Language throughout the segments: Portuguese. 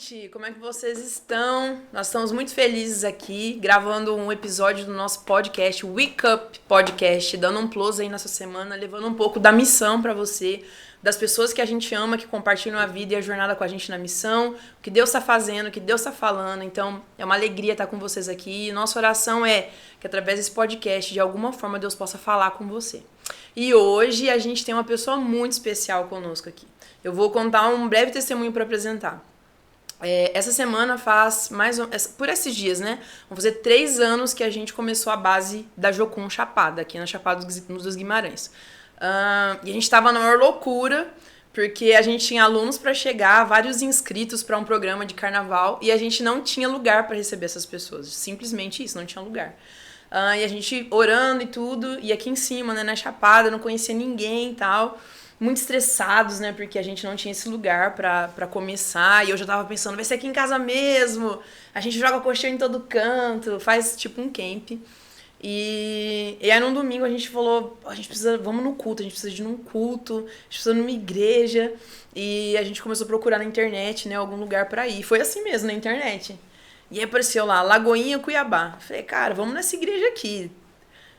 gente! Como é que vocês estão? Nós estamos muito felizes aqui, gravando um episódio do nosso podcast, Wake Up Podcast, dando um plus aí nessa semana, levando um pouco da missão pra você, das pessoas que a gente ama, que compartilham a vida e a jornada com a gente na missão, o que Deus está fazendo, o que Deus está falando. Então, é uma alegria estar com vocês aqui. E nossa oração é que através desse podcast, de alguma forma, Deus possa falar com você. E hoje a gente tem uma pessoa muito especial conosco aqui. Eu vou contar um breve testemunho para apresentar. Essa semana por esses dias, né? Vão fazer 3 anos que a gente começou a base da Jocum Chapada, aqui na Chapada dos Guimarães. E a gente tava na maior loucura, porque a gente tinha alunos para chegar, vários inscritos para um programa de carnaval, e a gente não tinha lugar para receber essas pessoas. Simplesmente isso, não tinha lugar. E a gente orando e tudo, e aqui em cima, né, na Chapada, não conhecia ninguém e tal. Muito estressados, né, porque a gente não tinha esse lugar pra começar, e eu já tava pensando, vai ser aqui em casa mesmo, a gente joga colchão em todo canto, faz tipo um camp. E aí num domingo a gente falou, vamos no culto, a gente precisa de um culto, a gente precisa de uma igreja, e a gente começou a procurar na internet, né, algum lugar pra ir. Foi assim mesmo, na internet. E aí apareceu lá, Lagoinha, Cuiabá. Falei, cara, vamos nessa igreja aqui,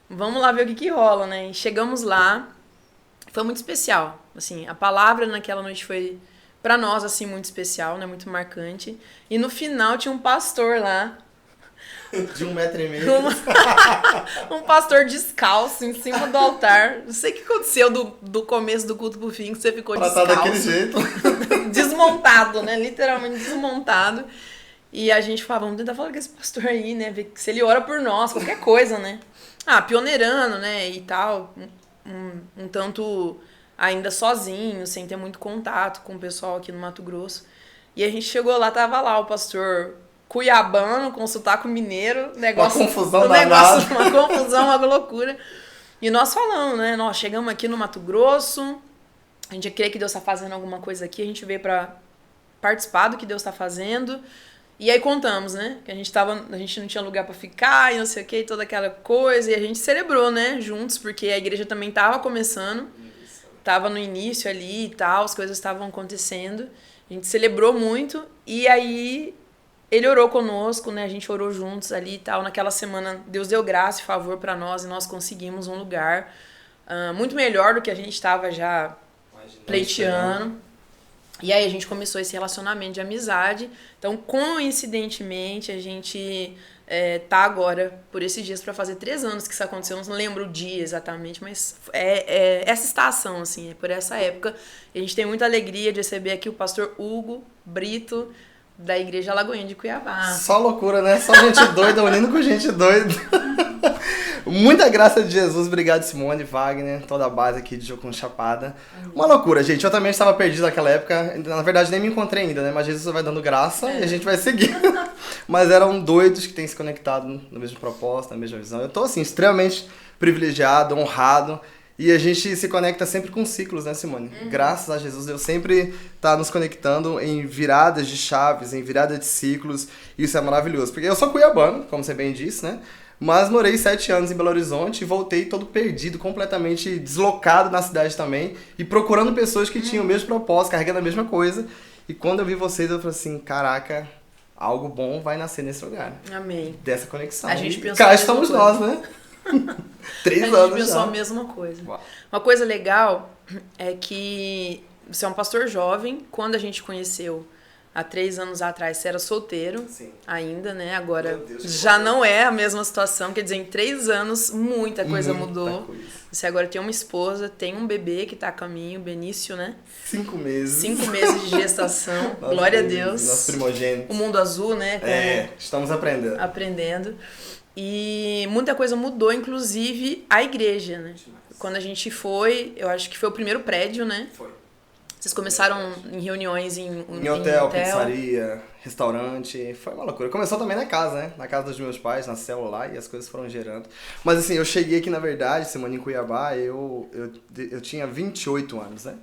vamos lá ver o que rola, né, e chegamos lá. Foi muito especial, assim, a palavra naquela noite foi, pra nós, assim, muito especial, né, muito marcante. E no final tinha um pastor lá. De 1,5 m. Um pastor descalço em cima do altar. Não sei o que aconteceu do começo do culto pro fim, que você ficou descalço. Tá daquele jeito. Desmontado, né, literalmente desmontado. E a gente falava, vamos tentar falar com esse pastor aí, né, ver se ele ora por nós, qualquer coisa, né. Pioneirando, né, e tal. Um tanto ainda sozinho, sem ter muito contato com o pessoal aqui no Mato Grosso. E a gente chegou lá, tava lá o pastor cuiabano, com sotaque mineiro, negócio, uma confusão danada. Uma confusão, uma loucura. E nós falamos, né, nós chegamos aqui no Mato Grosso, a gente crê que Deus tá fazendo alguma coisa aqui, a gente veio pra participar do que Deus tá fazendo. E aí contamos, né, que a gente não tinha lugar pra ficar e não sei o que, toda aquela coisa, e a gente celebrou, né, juntos, porque a igreja também tava começando, tava no início ali e tal, as coisas estavam acontecendo, a gente celebrou muito, e aí ele orou conosco, né, a gente orou juntos ali e tal, naquela semana Deus deu graça e favor pra nós, e nós conseguimos um lugar muito melhor do que a gente tava já pleiteando. E aí a gente começou esse relacionamento de amizade. Então, coincidentemente, a gente tá agora, por esses dias, pra fazer 3 anos que isso aconteceu. Não lembro o dia exatamente, mas essa estação, assim, é por essa época. E a gente tem muita alegria de receber aqui o pastor Hugo Brito, da Igreja Lagoinha de Cuiabá. Só loucura, né? Só gente doida, unindo com gente doida. Muita graça de Jesus, obrigado Simone, Wagner, toda a base aqui de Jocum Chapada. Uma loucura, gente, eu também estava perdido naquela época, na verdade nem me encontrei ainda, né, mas Jesus vai dando graça e a gente vai seguir. Mas eram doidos que têm se conectado no mesmo propósito, na mesma visão. Eu tô assim, extremamente privilegiado, honrado, e a gente se conecta sempre com ciclos, né, Simone? Graças a Jesus, Deus sempre tá nos conectando em viradas de chaves, em viradas de ciclos, e isso é maravilhoso. Porque eu sou cuiabano, como você bem disse, né? Mas morei 7 anos em Belo Horizonte e voltei todo perdido, completamente deslocado na cidade também, e procurando pessoas que tinham o mesmo propósito, carregando a mesma coisa. E quando eu vi vocês, eu falei assim, caraca, algo bom vai nascer nesse lugar. Amém. Dessa conexão. A gente pensou cá estamos nós, né? 3 anos já. A gente pensou a mesma coisa. Uau. Uma coisa legal é que você é um pastor jovem. Quando a gente conheceu há 3 anos atrás, você era solteiro. Sim. Ainda, né? Agora Deus, já não é a mesma situação. Quer dizer, em 3 anos, muita coisa mudou. Coisa. Você agora tem uma esposa, tem um bebê que tá a caminho, Benício, né? 5 meses. 5 meses de gestação. Nossa, Glória a Deus. Nosso primogênito. O mundo azul, né? Estamos aprendendo. Aprendendo. E muita coisa mudou, inclusive a igreja, né? Quando a gente foi, eu acho que foi o primeiro prédio, né? Foi. Vocês começaram em reuniões em hotel, pizzaria, restaurante, foi uma loucura. Começou também na casa, né? Na casa dos meus pais, na célula lá, e as coisas foram gerando. Mas assim, eu cheguei aqui, na verdade, Simone, em Cuiabá, eu tinha 28 anos, né?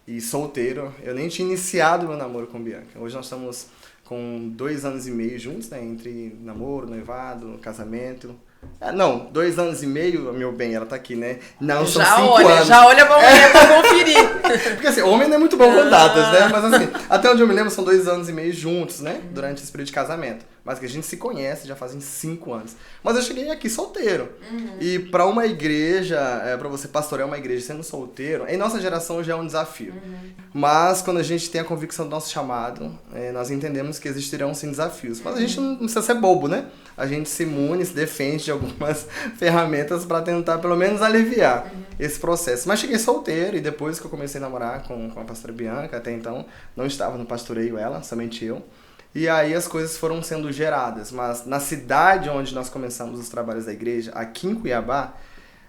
E solteiro, eu nem tinha iniciado meu namoro com Bianca. Hoje nós estamos com 2 anos e meio juntos, né? Entre namoro, noivado, casamento. Não, 2 anos e meio, meu bem, ela tá aqui, né? Não, são 5 anos. Já olha pra mulher pra conferir. Porque assim, homem não é muito bom com datas, né? Mas assim, até onde eu me lembro, são 2 anos e meio juntos, né? Durante esse período de casamento. Mas que a gente se conhece já fazem 5 anos. Mas eu cheguei aqui solteiro. E pra uma igreja, pra você pastorear uma igreja sendo solteiro, em nossa geração já é um desafio. Mas quando a gente tem a convicção do nosso chamado, nós entendemos que existirão sim desafios. Mas a gente não precisa ser bobo, né? A gente se imune, se defende de algumas ferramentas pra tentar pelo menos aliviar esse processo. Mas cheguei solteiro e depois que eu comecei a namorar com a pastora Bianca, até então não estava no pastoreio ela, somente eu. E aí as coisas foram sendo geradas, mas na cidade onde nós começamos os trabalhos da igreja, aqui em Cuiabá,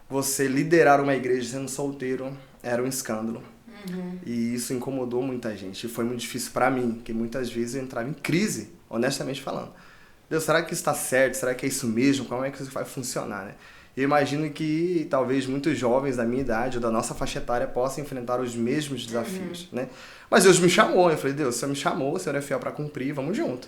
você liderar uma igreja sendo solteiro era um escândalo. E isso incomodou muita gente, e foi muito difícil pra mim, porque muitas vezes eu entrava em crise, honestamente falando. Deus, será que isso está certo? Será que é isso mesmo? Como é que isso vai funcionar, né? Eu imagino que talvez muitos jovens da minha idade ou da nossa faixa etária possam enfrentar os mesmos desafios, né? Mas Deus me chamou, eu falei, Deus, o Senhor me chamou, o Senhor é fiel para cumprir, vamos junto.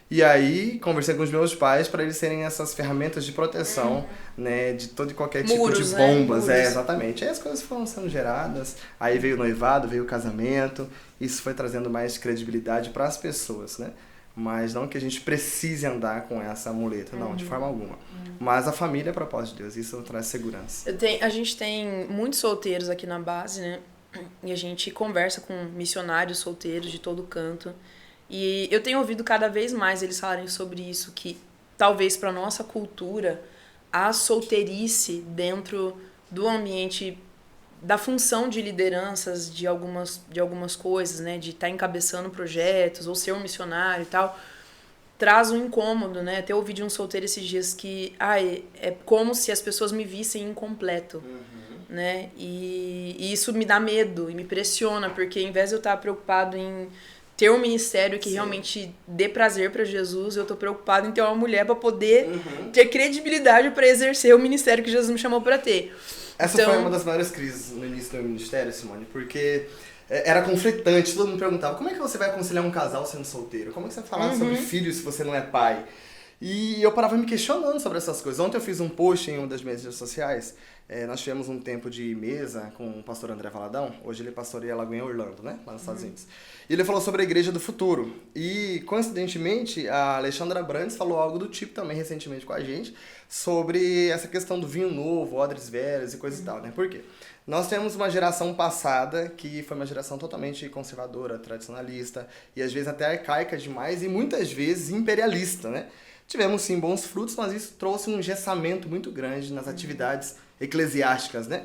E aí, conversei com os meus pais para eles serem essas ferramentas de proteção, né, de todo e qualquer tipo Muros, de bombas. né? Exatamente. Aí as coisas foram sendo geradas, aí veio o noivado, veio o casamento, isso foi trazendo mais credibilidade para as pessoas, né? Mas não que a gente precise andar com essa muleta, não, de forma alguma. Mas a família é propósito de Deus, isso traz segurança. A gente tem muitos solteiros aqui na base, né? E a gente conversa com missionários solteiros de todo canto. E eu tenho ouvido cada vez mais eles falarem sobre isso, que talvez para nossa cultura, a solteirice dentro do ambiente da função de lideranças de algumas coisas, né, de estar encabeçando projetos ou ser um missionário e tal, traz um incômodo, né? Até ouvi de um solteiro esses dias que é como se as pessoas me vissem incompleto, né? E isso me dá medo e me pressiona, porque ao invés de eu estar preocupado em ter um ministério que realmente dê prazer para Jesus, eu tô preocupado em ter uma mulher para poder ter credibilidade para exercer o ministério que Jesus me chamou para ter. Essa foi uma das maiores crises no início do meu ministério, Simone, porque era conflitante, todo mundo perguntava, como é que você vai aconselhar um casal sendo solteiro? Como é que você vai falar sobre filhos se você não é pai? E eu parava me questionando sobre essas coisas. Ontem eu fiz um post em uma das minhas redes sociais, nós tivemos um tempo de mesa com o pastor André Valadão, hoje ele pastoreia a Lagoinha Orlando, né, lá nos Estados Unidos. E ele falou sobre a Igreja do Futuro. E, coincidentemente, a Alexandra Brandes falou algo do tipo também recentemente com a gente, sobre essa questão do vinho novo, odres velhos e coisa e tal, né? Por quê? Nós temos uma geração passada que foi uma geração totalmente conservadora, tradicionalista, e às vezes até arcaica demais e muitas vezes imperialista, né? Tivemos sim bons frutos, mas isso trouxe um engessamento muito grande nas atividades eclesiásticas, né?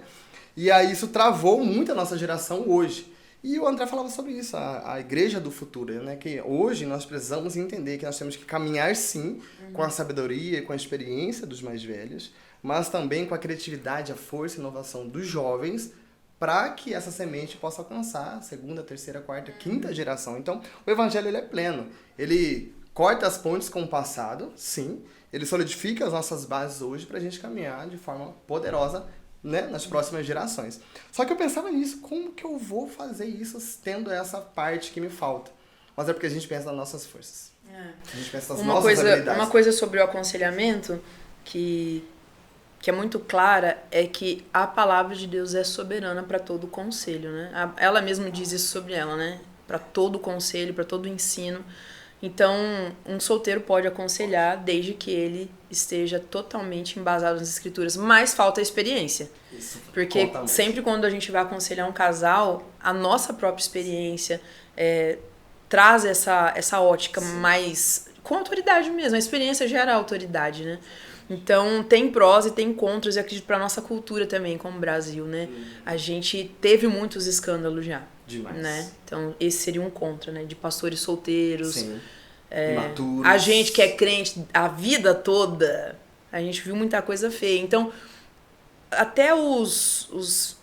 E aí isso travou muito a nossa geração hoje. E o André falava sobre isso, a igreja do futuro, né? Que hoje nós precisamos entender que nós temos que caminhar sim com a sabedoria e com a experiência dos mais velhos, mas também com a criatividade, a força e inovação dos jovens, para que essa semente possa alcançar a segunda, terceira, quarta, quinta geração. Então, o evangelho ele é pleno. Ele corta as pontes com o passado, sim. Ele solidifica as nossas bases hoje para a gente caminhar de forma poderosa, né, nas próximas gerações. Só que eu pensava nisso, como que eu vou fazer isso tendo essa parte que me falta? Mas é porque a gente pensa nas nossas forças. A gente pensa nas nossas habilidades. Uma coisa sobre o aconselhamento que é muito clara é que a palavra de Deus é soberana para todo o conselho, né? Ela mesma diz isso sobre ela, né? Para todo o conselho, para todo o ensino. Então, um solteiro pode aconselhar desde que ele esteja totalmente embasado nas escrituras, mas falta experiência. Isso, porque totalmente. Sempre quando a gente vai aconselhar um casal, a nossa própria experiência traz essa ótica mais com autoridade mesmo. A experiência gera autoridade, né? Então, tem prós e tem contras, e acredito para nossa cultura também, como Brasil, né? A gente teve muitos escândalos já. Demais. Né? Então, esse seria um contra, né? De pastores solteiros. Sim. Imaturos. A gente que é crente a vida toda, a gente viu muita coisa feia. Então, até os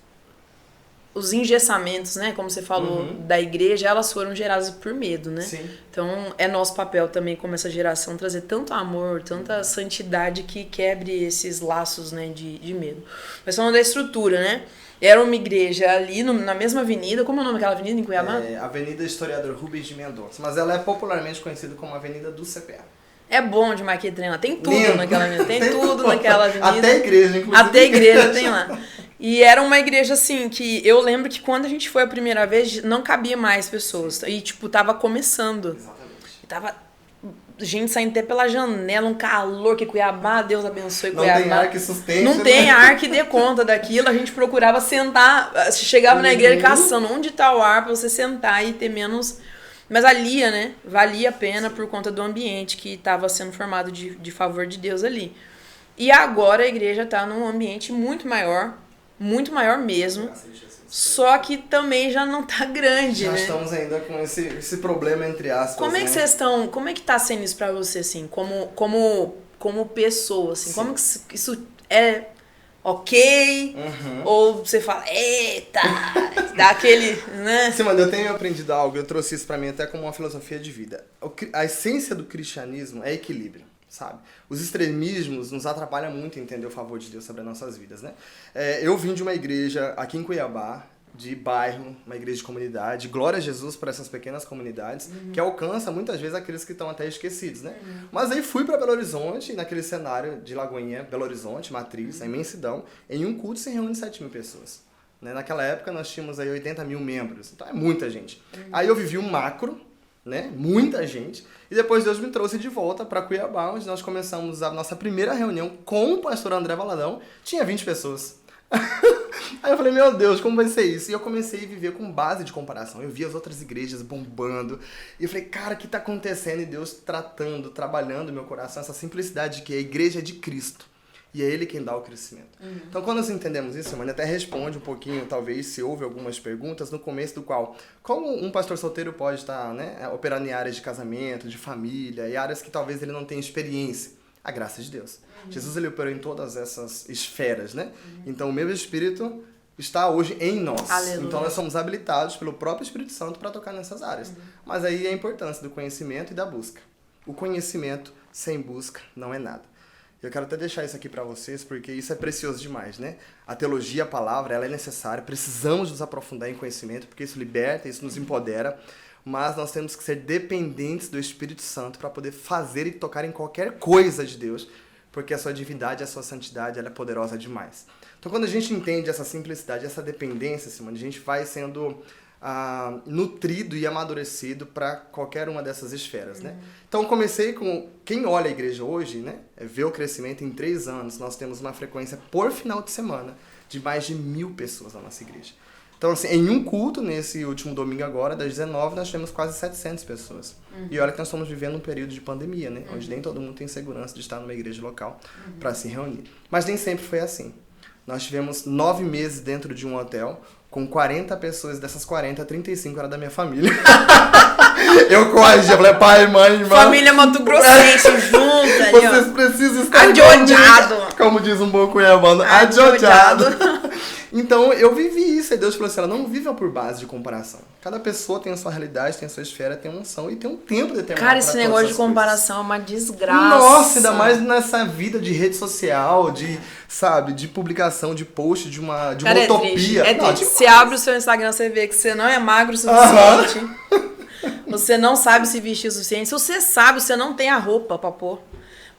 engessamentos, né? Como você falou, da igreja, elas foram geradas por medo, né? Sim. Então, é nosso papel também, como essa geração, trazer tanto amor, tanta santidade que quebre esses laços, né? De medo. Mas falando da estrutura, né? Era uma igreja ali na mesma avenida. Como é o nome daquela avenida em Cuiabá? Avenida Historiador Rubens de Mendonça. Mas ela é popularmente conhecida como Avenida do CPA. É bom demais aquele trem lá. Tem tudo Lindo. naquela avenida. Tem tudo naquela avenida. Até a igreja, inclusive. Até a igreja tem lá. E era uma igreja, assim, que eu lembro que quando a gente foi a primeira vez, não cabia mais pessoas. E, tipo, tava começando. Exatamente. E tava gente saindo até pela janela, um calor que Cuiabá, Deus abençoe Cuiabá. Não tem ar que sustente. Não tem ar que dê conta daquilo. A gente procurava sentar, chegava na igreja caçando onde tá o ar pra você sentar e ter menos... Mas valia, né? Valia a pena por conta do ambiente que estava sendo formado de favor de Deus ali. E agora a igreja tá num ambiente muito maior mesmo. Só que também já não tá grande, Nós né? estamos ainda com esse problema, entre aspas. Como é que né? vocês estão? Como é que tá sendo isso pra você, assim, como pessoa, assim? Sim. Como que isso é ok? Ou você fala, eita, dá aquele, né? Sim, mano, eu tenho aprendido algo, eu trouxe isso pra mim até como uma filosofia de vida. A essência do cristianismo é equilíbrio, sabe? Os extremismos nos atrapalham muito em entender o favor de Deus sobre as nossas vidas, né? Eu vim de uma igreja aqui em Cuiabá, de bairro, uma igreja de comunidade, glória a Jesus para essas pequenas comunidades, que alcança muitas vezes aqueles que estão até esquecidos, né? Mas aí fui para Belo Horizonte, naquele cenário de Lagoinha, Belo Horizonte, Matriz, a imensidão, em um culto se reúne 7.000 pessoas. Né? Naquela época nós tínhamos aí 80 mil membros, então é muita gente. Aí eu vivi um macro, né? Muita gente, e depois Deus me trouxe de volta para Cuiabá, onde nós começamos a nossa primeira reunião com o pastor André Valadão, tinha 20 pessoas. Aí eu falei, meu Deus, como vai ser isso? E eu comecei a viver com base de comparação. Eu vi as outras igrejas bombando. E eu falei, cara, o que tá acontecendo? E Deus tratando, trabalhando no meu coração, essa simplicidade de que a igreja é de Cristo. E é Ele quem dá o crescimento. Então, quando nós entendemos isso, Simone até responde um pouquinho, talvez, se houve algumas perguntas, no começo do qual, como um pastor solteiro pode estar, né, operando em áreas de casamento, de família, e áreas que talvez ele não tenha experiência. A graça de Deus. Jesus, ele operou em todas essas esferas, né? Então, o mesmo Espírito está hoje em nós. Aleluia. Então, nós somos habilitados pelo próprio Espírito Santo para tocar nessas áreas. Mas aí é a importância do conhecimento e da busca. O conhecimento sem busca não é nada. Eu quero até deixar isso aqui para vocês, porque isso é precioso demais, né? A teologia, a palavra, ela é necessária. Precisamos nos aprofundar em conhecimento, porque isso liberta, isso nos empodera. Mas nós temos que ser dependentes do Espírito Santo para poder fazer e tocar em qualquer coisa de Deus, porque a sua divindade, a sua santidade, ela é poderosa demais. Então, quando a gente entende essa simplicidade, essa dependência, Simone, a gente vai sendo nutrido e amadurecido para qualquer uma dessas esferas, né? Então, comecei com... Quem olha a igreja hoje, né, vê o crescimento em 3 anos. Nós temos uma frequência por final de semana de mais de 1.000 pessoas na nossa igreja. Então, assim, em um culto, nesse último domingo agora, das 19, nós temos quase 700 pessoas. E olha que nós estamos vivendo um período de pandemia, né? Onde nem todo mundo tem segurança de estar numa igreja local para se reunir. Mas nem sempre foi assim. Nós tivemos 9 meses dentro de um hotel, com 40 pessoas, dessas 40, 35 era da minha família. Eu corrigi, eu falei, pai, mãe, irmã... Família Mato-Grossense junta ali, Vocês ó. precisam estar Adiojado. como diz um bom cuiabano, adiojado. Então, eu vivi isso. E Deus falou assim, ela não viva por base de comparação. Cada pessoa tem a sua realidade, tem a sua esfera, tem uma unção e tem um tempo determinado. Cara, esse pra negócio todas de as comparação é uma desgraça. coisas. Nossa, ainda mais nessa vida de rede social, de, sabe, de publicação, de post, de uma Cara, utopia. É Não, triste. Você abre o seu Instagram, você vê que você não é magro o suficiente. Você não sabe se vestir o suficiente. Se você sabe, você não tem a roupa pra pôr.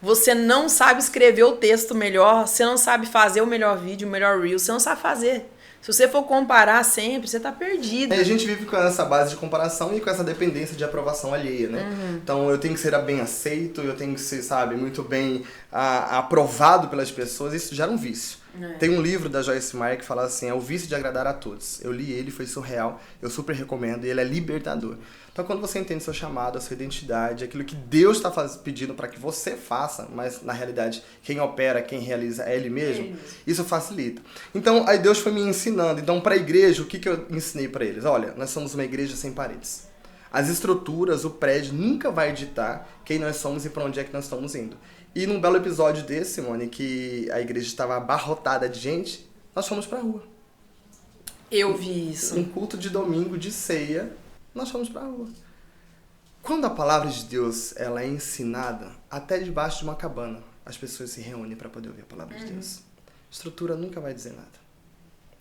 Você não sabe escrever o texto melhor, você não sabe fazer o melhor vídeo, o melhor reel, você não sabe fazer. Se você for comparar sempre, você tá perdido. A gente vive com essa base de comparação e com essa dependência de aprovação alheia, né? Então eu tenho que ser bem aceito, eu tenho que ser, sabe, muito bem aprovado pelas pessoas, isso gera um vício. Tem um livro da Joyce Meyer que fala assim, é o vício de agradar a todos. Eu li ele, foi surreal, eu super recomendo e ele é libertador. Então quando você entende seu chamado, a sua identidade, aquilo que Deus está pedindo para que você faça, mas na realidade quem opera, quem realiza é Ele mesmo, isso facilita. Então aí Deus foi me ensinando. Então para a igreja, o que eu ensinei para eles? Olha, nós somos uma igreja sem paredes. As estruturas, o prédio nunca vai ditar quem nós somos e para onde é que nós estamos indo. E num belo episódio desse, Simone, que a igreja estava abarrotada de gente, nós fomos pra rua. Eu vi isso. Um culto de domingo, de ceia, nós fomos pra rua. Quando a palavra de Deus ela é ensinada, até debaixo de uma cabana, as pessoas se reúnem para poder ouvir a palavra de Deus. A estrutura nunca vai dizer nada.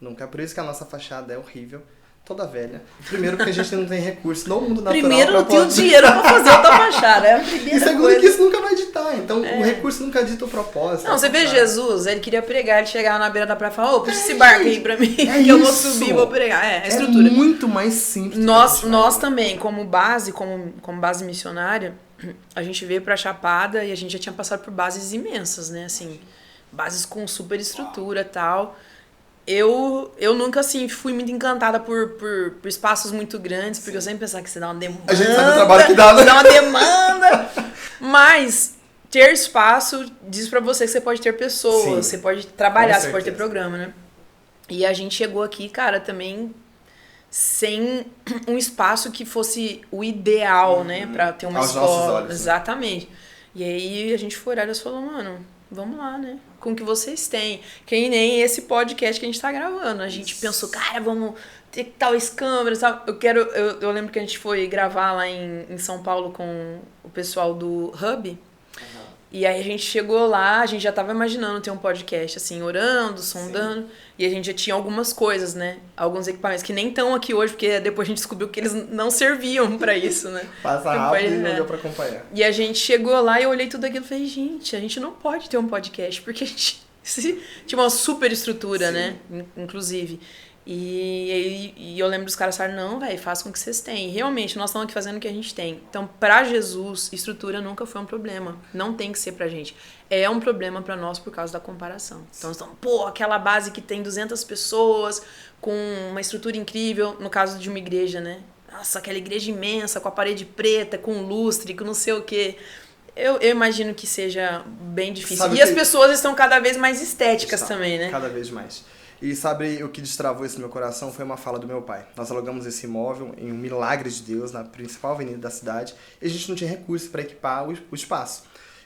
Nunca. É por isso que a nossa fachada é horrível. toda velha. Primeiro porque a gente não tem recurso no mundo natural. Primeiro, não tem o dinheiro pra fazer o Tapachá, né? A primeira e segundo coisa. que isso nunca vai ditar. Então, o recurso nunca dita o propósito. Não, você vê sabe? Jesus, ele queria pregar, ele chegava na beira da praia e falava, puxa esse barco aí pra mim, que eu vou subir e vou pregar. A estrutura. É muito mais simples. Nós também, como base missionária, a gente veio pra Chapada e a gente já tinha passado por bases imensas, né? Assim, bases com super estrutura e tal. Eu nunca, assim, fui muito encantada por espaços muito grandes, porque eu sempre pensava que você dá uma demanda. A gente sabe o trabalho que dá, né? Você dá uma demanda. Mas ter espaço diz pra você que você pode ter pessoas, Sim, você pode trabalhar, com você pode ter certeza. programa, né? E a gente chegou aqui, cara, também sem um espaço que fosse o ideal, né? Pra ter uma Aos escola. nossos olhos, né? Exatamente. E aí a gente foi olhar e falou, mano, vamos lá, né? Com o que vocês têm. Que nem esse podcast que a gente tá gravando. A gente pensou, cara, vamos ter tais câmeras, tal. Eu lembro que a gente foi gravar lá em São Paulo com o pessoal do Hub. E aí a gente chegou lá, a gente já tava imaginando ter um podcast, assim, orando, sondando. Sim. E a gente já tinha algumas coisas, né? Alguns equipamentos que nem estão aqui hoje, porque depois a gente descobriu que eles não serviam pra isso, né? Passa rápido e não deu pra acompanhar. E a gente chegou lá e eu olhei tudo aquilo e falei, gente, a gente não pode ter um podcast, porque a gente tinha uma super estrutura, sim, né? Inclusive. E eu lembro dos caras falarem, não, velho, faça com o que vocês têm. E realmente, nós estamos aqui fazendo o que a gente tem. Então, pra Jesus, estrutura nunca foi um problema. Não tem que ser pra gente. É um problema pra nós por causa da comparação. Então, nós estamos, aquela base que tem 200 pessoas, com uma estrutura incrível, no caso de uma igreja, né? Nossa, aquela igreja imensa, com a parede preta, com lustre, com não sei o quê. Eu imagino que seja bem difícil. Sabe, e as pessoas estão cada vez mais estéticas também, né? Cada vez mais. E sabe o que destravou isso no meu coração? Foi uma fala do meu pai. Nós alugamos esse imóvel em um milagre de Deus, na principal avenida da cidade, e a gente não tinha recursos para equipar o espaço.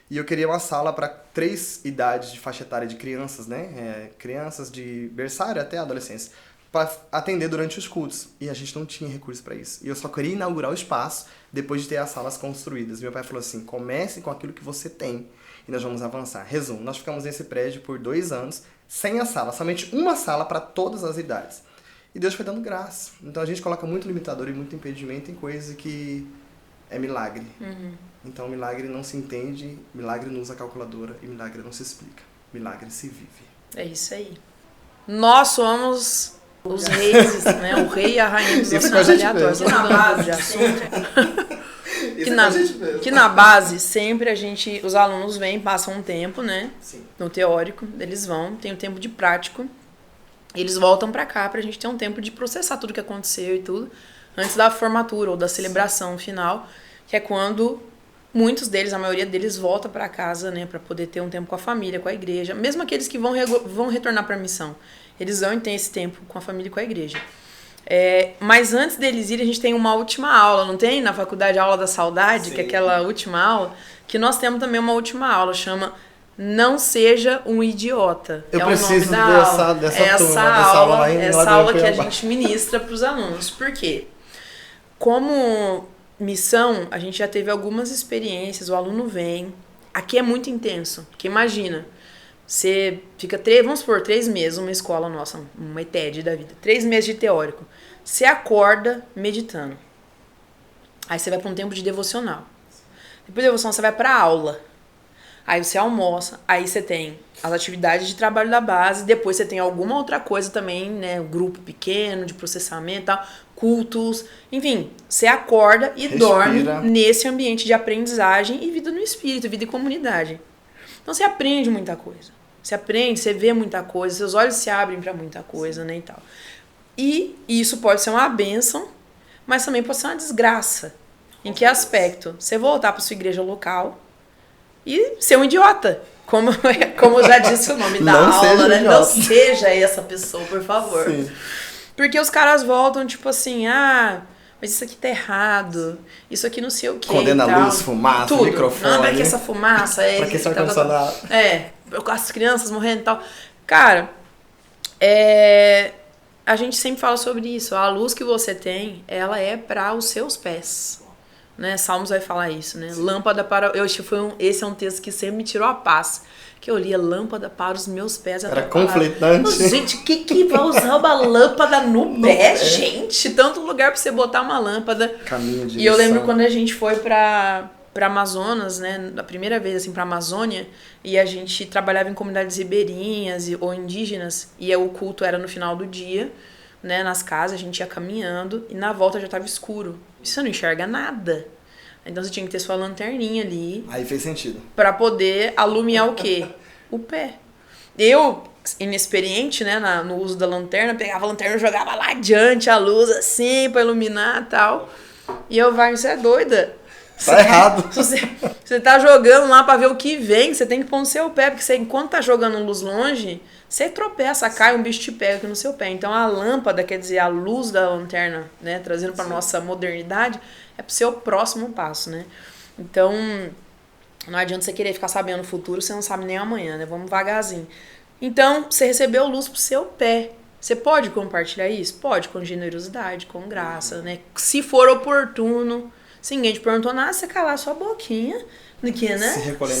E eu queria uma sala para 3 idades de faixa etária de crianças, né? Crianças de berçário até adolescência, para atender durante os cultos. E a gente não tinha recursos para isso. E eu só queria inaugurar o espaço depois de ter as salas construídas. Meu pai falou assim, comece com aquilo que você tem e nós vamos avançar. Resumo, nós ficamos nesse prédio por 2 anos, sem a sala, somente uma sala para todas as idades. E Deus foi dando graça. Então a gente coloca muito limitador e muito impedimento em coisa que é milagre. Uhum. Então milagre não se entende, milagre não usa calculadora e milagre não se explica. Milagre se vive. É isso aí. Nós somos os reis, né? O rei e a rainha dos assuntos aleatórios. Na base de assunto. Que na base, sempre os alunos vêm, passam um tempo, né? Sim. No teórico, eles vão, tem um tempo de prático, eles voltam pra cá pra gente ter um tempo de processar tudo que aconteceu e tudo, antes da formatura ou da celebração final, que é quando muitos deles, a maioria deles, volta pra casa, né? Pra poder ter um tempo com a família, com a igreja, mesmo aqueles que vão retornar pra missão, eles vão ter esse tempo com a família e com a igreja. Mas antes deles irem, a gente tem uma última aula, não tem? Na faculdade, a aula da saudade, sim, que é aquela última aula, que nós temos também uma última aula, chama Não Seja um Idiota. Eu é preciso o nome da aula. dessa aula que a gente ministra para os alunos. Por quê? Como missão, a gente já teve algumas experiências, o aluno vem, aqui é muito intenso, porque imagina, você fica, vamos supor, 3 meses, uma escola nossa, uma ETED da vida, 3 meses de teórico. Você acorda meditando. Aí você vai para um tempo de devocional. Depois da devocional você vai para aula. Aí você almoça. Aí você tem as atividades de trabalho da base. Depois você tem alguma outra coisa também, né? Um grupo pequeno de processamento e tal. Cultos. Enfim, você acorda e dorme nesse ambiente de aprendizagem e vida no espírito, vida em comunidade. Então você aprende muita coisa. Você aprende, você vê muita coisa, seus olhos se abrem para muita coisa, né, e tal. E isso pode ser uma bênção, mas também pode ser uma desgraça. Em que aspecto? Você voltar para sua igreja local e ser um idiota. Como já disse o nome da aula, né? Não seja essa pessoa, por favor. Sim. Porque os caras voltam, tipo assim, mas isso aqui tá errado, isso aqui não sei o quê. Condena a luz, fumaça, tudo. Microfone. Não, pra que essa fumaça? Pra que esse ar-condicionado? As crianças morrendo e tal. Cara, a gente sempre fala sobre isso. A luz que você tem, ela é para os seus pés. né? Salmos vai falar isso, né? Sim. Lâmpada para... Esse é um texto que sempre me tirou a paz. Que eu lia lâmpada para os meus pés. Era conflitante. Gente, que vai usar uma lâmpada no pé? Gente, tanto lugar para você botar uma lâmpada. Caminho de E eu lembro quando a gente foi para Amazonas, né? A primeira vez, assim, pra Amazônia. E a gente trabalhava em comunidades ribeirinhas ou indígenas. E o culto era no final do dia, né? Nas casas, a gente ia caminhando. E na volta já estava escuro. E você não enxerga nada. Então você tinha que ter sua lanterninha ali. Aí fez sentido. Pra poder alumiar o quê? O pé. Eu, inexperiente, né, no uso da lanterna, pegava a lanterna e jogava lá adiante a luz, assim, pra iluminar e tal. E eu, você é doida. Tá errado. Você tá jogando lá pra ver o que vem, você tem que pôr no seu pé, porque você, enquanto tá jogando luz longe, você tropeça, cai, um bicho te pega aqui no seu pé. Então a lâmpada, quer dizer, a luz da lanterna, né, trazendo pra nossa modernidade, é pro seu próximo passo, né? Então, não adianta você querer ficar sabendo o futuro, você não sabe nem amanhã, né? Vamos vagarzinho. Então, você recebeu luz pro seu pé. Você pode compartilhar isso? Pode, com generosidade, com graça, né? Se for oportuno. Se ninguém te perguntou nada, você calar sua boquinha, no que, né? Se recolher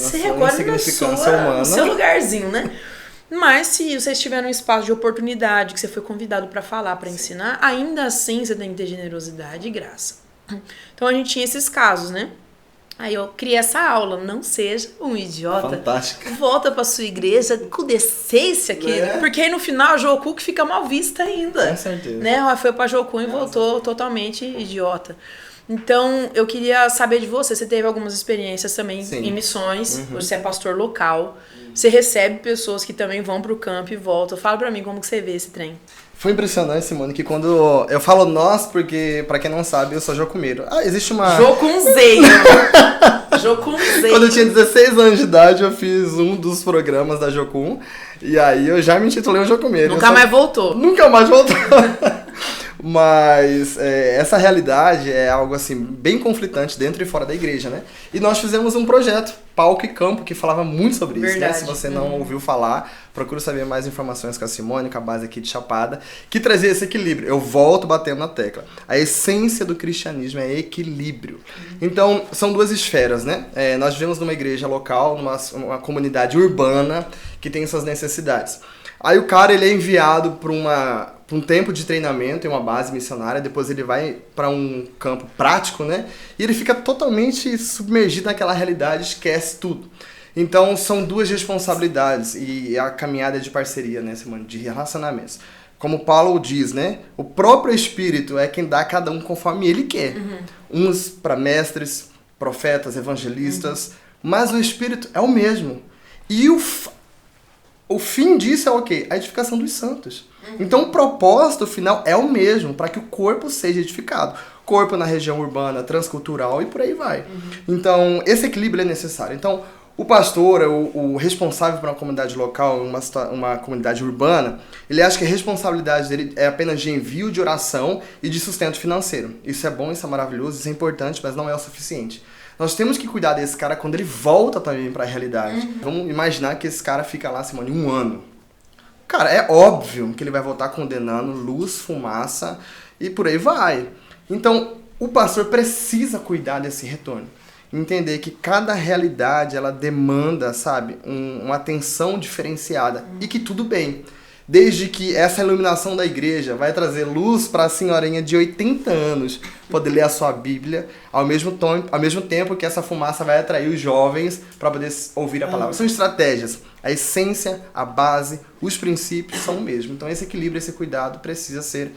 na sua no seu lugarzinho, né? Mas se você estiver num espaço de oportunidade, que você foi convidado para falar, para ensinar, ainda assim você tem que ter generosidade e graça. Então a gente tinha esses casos, né? Aí eu criei essa aula, não seja um idiota. Fantástico. Volta pra sua igreja com decência, querido. Porque aí no final a Jocu que fica mal vista ainda. Com certeza. Né? Ela foi pra Jocu e voltou totalmente idiota. Então, eu queria saber de você. Você teve algumas experiências também em missões. Você é pastor local. Você recebe pessoas que também vão pro campo e voltam. Fala pra mim como que você vê esse trem. Foi impressionante, Simone, que quando... Eu falo nós porque, pra quem não sabe, eu sou jocumeiro. Existe uma... Jocunzeiro. Jocunzeiro. Quando eu tinha 16 anos de idade, eu fiz um dos programas da Jocum. E aí eu já me intitulei um jocumeiro. Nunca mais voltou. Nunca mais voltou. Mas essa realidade é algo assim bem conflitante dentro e fora da igreja, né? E nós fizemos um projeto, Palco e Campo, que falava muito sobre isso, né? Se você não ouviu falar, procure saber mais informações com a Simone, com a base aqui de Chapada, que trazia esse equilíbrio. Eu volto batendo na tecla. A essência do cristianismo é equilíbrio. Então, são duas esferas, né? Nós vivemos numa igreja local, numa comunidade urbana que tem suas necessidades. Aí o cara ele é enviado para um tempo de treinamento em uma base missionária, depois ele vai para um campo prático, né? E ele fica totalmente submergido naquela realidade, esquece tudo. Então são duas responsabilidades e a caminhada é de parceria, né, Simone? De relacionamentos. Como Paulo diz, né? O próprio Espírito é quem dá a cada um conforme ele quer. Uns para mestres, profetas, evangelistas, mas o Espírito é o mesmo. E o fim disso é o quê? A edificação dos santos. Então o propósito final é o mesmo, para que o corpo seja edificado. Corpo na região urbana, transcultural e por aí vai. Então esse equilíbrio é necessário. Então o pastor, o responsável por uma comunidade local, uma comunidade urbana, ele acha que a responsabilidade dele é apenas de envio de oração e de sustento financeiro. Isso é bom, isso é maravilhoso, isso é importante, mas não é o suficiente. Nós temos que cuidar desse cara quando ele volta também para a realidade. Vamos imaginar que esse cara fica lá, Simone, 1 ano. Cara, é óbvio que ele vai voltar condenando luz, fumaça e por aí vai. Então, o pastor precisa cuidar desse retorno. Entender que cada realidade, ela demanda, sabe, uma atenção diferenciada. E que tudo bem. Desde que essa iluminação da igreja vai trazer luz para a senhorinha de 80 anos poder ler a sua Bíblia, ao mesmo tempo que essa fumaça vai atrair os jovens para poder ouvir a palavra. São estratégias. A essência, a base, os princípios são o mesmo. Então esse equilíbrio, esse cuidado precisa ser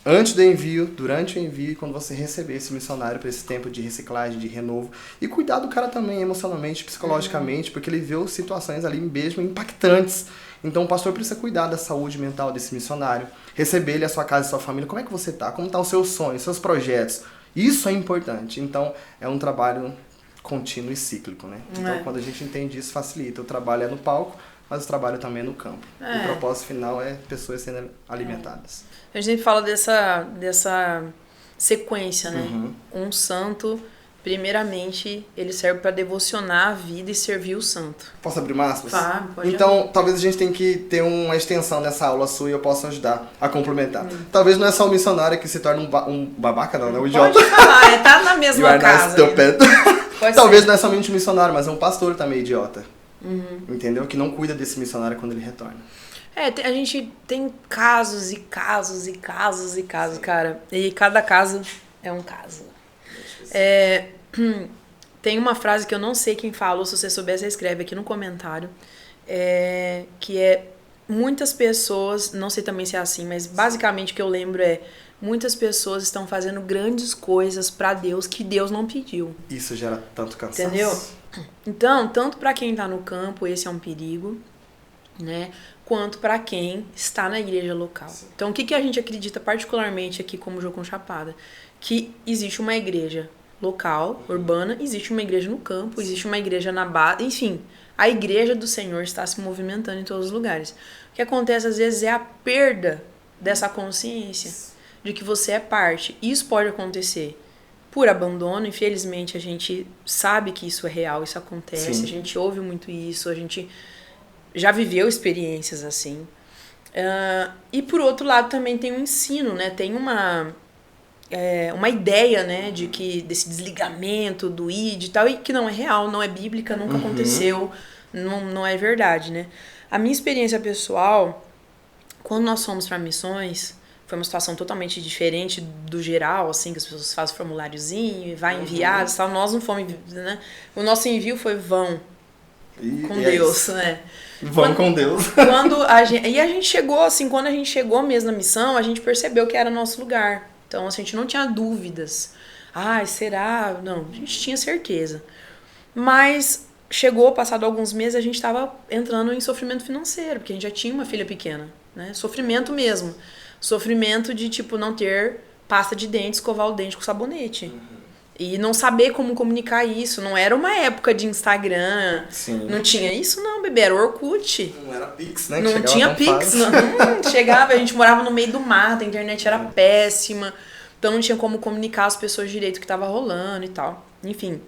antes do envio, durante o envio e quando você receber esse missionário para esse tempo de reciclagem, de renovo. E cuidar do cara também emocionalmente, psicologicamente, porque ele viu situações ali mesmo impactantes. Então o pastor precisa cuidar da saúde mental desse missionário, receber ele, a sua casa e a sua família. Como é que você está? Como estão os seus sonhos, seus projetos? Isso é importante. Então é um trabalho contínuo e cíclico, né? Então quando a gente entende isso, facilita. O trabalho é no palco, mas o trabalho também é no campo. O propósito final é pessoas sendo alimentadas. A gente fala dessa sequência, né? Um santo Primeiramente, ele serve para devocionar a vida e servir o santo. Posso abrir aspas? Pode então, abrir. talvez a gente tenha que ter uma extensão nessa aula sua e eu possa ajudar a complementar. Talvez não é só o missionário que se torna um babaca, não, né? Um idiota. Pode falar, tá na mesma casa. Talvez não é somente um missionário, mas é um pastor também idiota. Entendeu? Que não cuida desse missionário quando ele retorna. A gente tem casos e casos e casos e casos, cara. E cada caso é um caso. Tem uma frase que eu não sei quem falou, se você souber, você escreve aqui no comentário. Que é: muitas pessoas, não sei também se é assim, mas basicamente o que eu lembro é: muitas pessoas estão fazendo grandes coisas pra Deus que Deus não pediu. Isso gera tanto cansaço. Entendeu? Então, tanto pra quem tá no campo, esse é um perigo, né? Quanto pra quem está na igreja local. Sim. Então, o que a gente acredita particularmente aqui como Jocum Chapada? Que existe uma igreja local, urbana, existe uma igreja no campo, existe uma igreja na base, enfim, a igreja do Senhor está se movimentando em todos os lugares. O que acontece às vezes é a perda dessa consciência de que você é parte. Isso pode acontecer por abandono, infelizmente a gente sabe que isso é real, isso acontece, Sim. A gente ouve muito isso, a gente já viveu experiências assim. E por outro lado também tem um ensino, né? Tem uma ideia, né, de que desse desligamento do id e tal, e que não é real, não é bíblica, nunca aconteceu, não é verdade, né? A minha experiência pessoal, quando nós fomos para missões, foi uma situação totalmente diferente do geral, assim, que as pessoas fazem formuláriozinho e vai enviar, tal. Nós não fomos, né? O nosso envio foi vão com Deus, né? Vão com Deus. A gente chegou, assim, quando a gente chegou mesmo na missão, a gente percebeu que era nosso lugar. Então, assim, a gente não tinha dúvidas. Será? Não, a gente tinha certeza. Mas chegou, passado alguns meses, a gente estava entrando em sofrimento financeiro, porque a gente já tinha uma filha pequena, né? Sofrimento mesmo. Sofrimento de, tipo, não ter pasta de dente, escovar o dente com sabonete. E não saber como comunicar isso. Não era uma época de Instagram. Sim. Não tinha isso, não, bebê. Era Orkut. Não era Pix, né? Não tinha Pix, não. Chegava, a gente morava no meio do mato, a internet era péssima. Então não tinha como comunicar as pessoas direito o que estava rolando e tal. Enfim.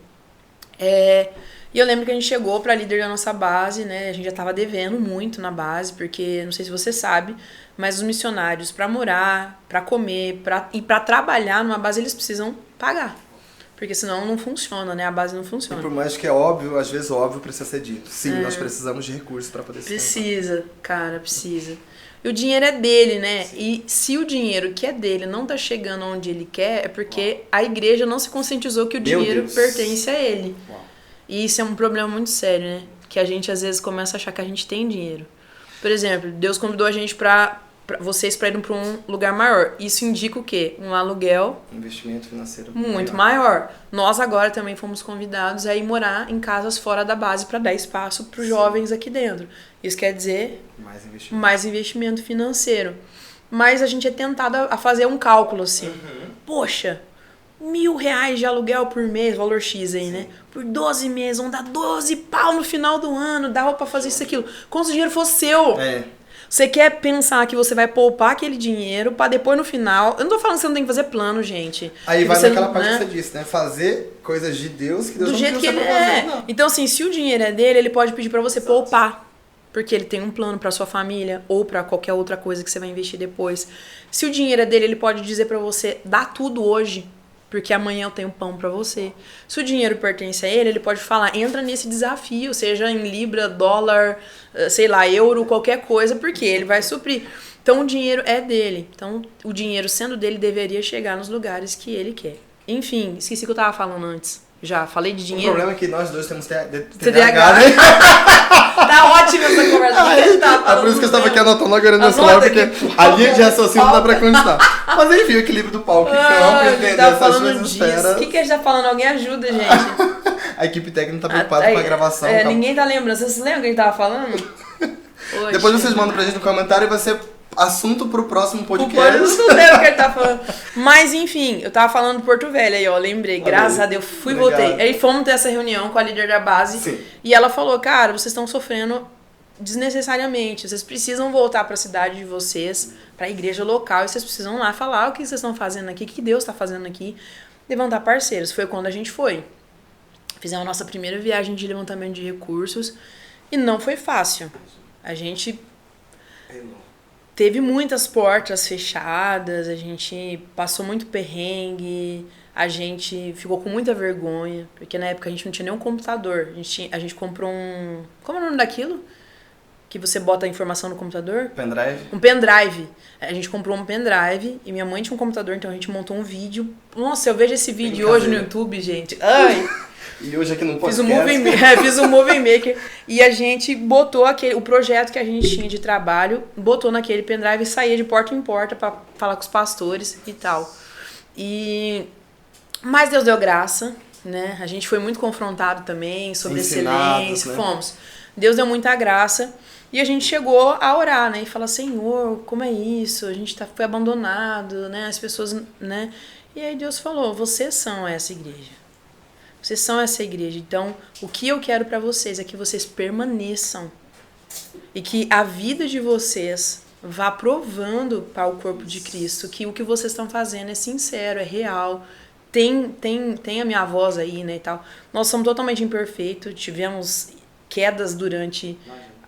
E eu lembro que a gente chegou pra líder da nossa base, né? A gente já tava devendo muito na base, porque, não sei se você sabe, mas os missionários, pra morar, pra comer, e pra trabalhar numa base, eles precisam pagar. Porque senão não funciona, né? A base não funciona. E por mais que é óbvio, às vezes óbvio precisa ser dito. Sim, nós precisamos de recursos pra poder Precisa, cara, precisa. E o dinheiro é dele, né? Sim. E se o dinheiro que é dele não tá chegando onde ele quer, é porque a igreja não se conscientizou que o dinheiro pertence a ele. Uau. E isso é um problema muito sério, né? Que a gente às vezes começa a achar que a gente tem dinheiro. Por exemplo, Deus convidou a gente vocês para irem para um lugar maior. Isso indica o quê? Um aluguel. Investimento financeiro. Muito maior. Nós agora também fomos convidados a ir morar em casas fora da base para dar espaço para os jovens aqui dentro. Isso quer dizer mais investimento financeiro. Mas a gente é tentado a fazer um cálculo assim. Poxa, R$1.000 de aluguel por mês, valor X aí, né? Por 12 meses, vão dar 12 pau no final do ano, dava pra fazer isso, aquilo. Como se o dinheiro fosse seu. Você quer pensar que você vai poupar aquele dinheiro pra depois no final... Eu não tô falando que você não tem que fazer plano, gente. Aí vai naquela parte que você disse, né? Fazer coisas de Deus que Deus não pediu você pra fazer. Não. Então, assim, se o dinheiro é dele, ele pode pedir pra você poupar. Porque ele tem um plano pra sua família ou pra qualquer outra coisa que você vai investir depois. Se o dinheiro é dele, ele pode dizer pra você, dá tudo hoje, porque amanhã eu tenho pão pra você. Se o dinheiro pertence a ele, ele pode falar, entra nesse desafio, seja em libra, dólar, sei lá, euro, qualquer coisa, porque ele vai suprir. Então o dinheiro é dele. Então o dinheiro sendo dele deveria chegar nos lugares que ele quer. Enfim, esqueci o que eu tava falando antes. Já falei de dinheiro. O problema é que nós dois temos TDAH, né? Tá ótima essa conversa. É por isso que eu estava aqui anotando agora no celular, porque a linha de raciocínio não dá pra continuar. Mas enfim, o equilíbrio do palco, que eu entender essas coisas esferas. O que a gente tá falando? Alguém ajuda, gente. A equipe técnica tá preocupada com a gravação. Ninguém tá lembrando. Vocês lembram o que a gente tava falando? Depois vocês mandam pra gente no comentário e vai ser assunto pro próximo podcast. Eu não lembro o que ele tá falando. Mas enfim, eu tava falando do Porto Velho aí, ó. Lembrei, graças a Deus, fui e voltei. Aí fomos ter essa reunião com a líder da base. Sim. E ela falou, cara, vocês estão sofrendo desnecessariamente. Vocês precisam voltar pra cidade de vocês, pra igreja local. E vocês precisam lá falar o que vocês estão fazendo aqui, o que Deus tá fazendo aqui. levantar parceiros. Foi quando a gente foi. Fizemos a nossa primeira viagem de levantamento de recursos e não foi fácil. A gente teve muitas portas fechadas, a gente passou muito perrengue, a gente ficou com muita vergonha, porque na época a gente não tinha nenhum computador. A gente comprou um... Como é o nome daquilo? Que você bota a informação no computador? Pendrive? Um pendrive. A gente comprou um pendrive e minha mãe tinha um computador, então a gente montou um vídeo. Nossa, eu vejo esse vídeo hoje no YouTube, gente. Ai! E hoje aqui no podcast... Fiz um Movie Maker e a gente botou o projeto que a gente tinha de trabalho, botou naquele pendrive e saía de porta em porta pra falar com os pastores e tal. Mas Deus deu graça, né? A gente foi muito confrontado também sobre excelência, né? Fomos. Deus deu muita graça e a gente chegou a orar, né? E falar, Senhor, como é isso? A gente foi abandonado, né? As pessoas, né? E aí Deus falou, vocês são essa igreja. Vocês são essa igreja. Então, o que eu quero pra vocês é que vocês permaneçam. E que a vida de vocês vá provando para o corpo de Cristo que o que vocês estão fazendo é sincero, é real. Tem a minha voz aí, né, e tal. Nós somos totalmente imperfeitos. Tivemos quedas durante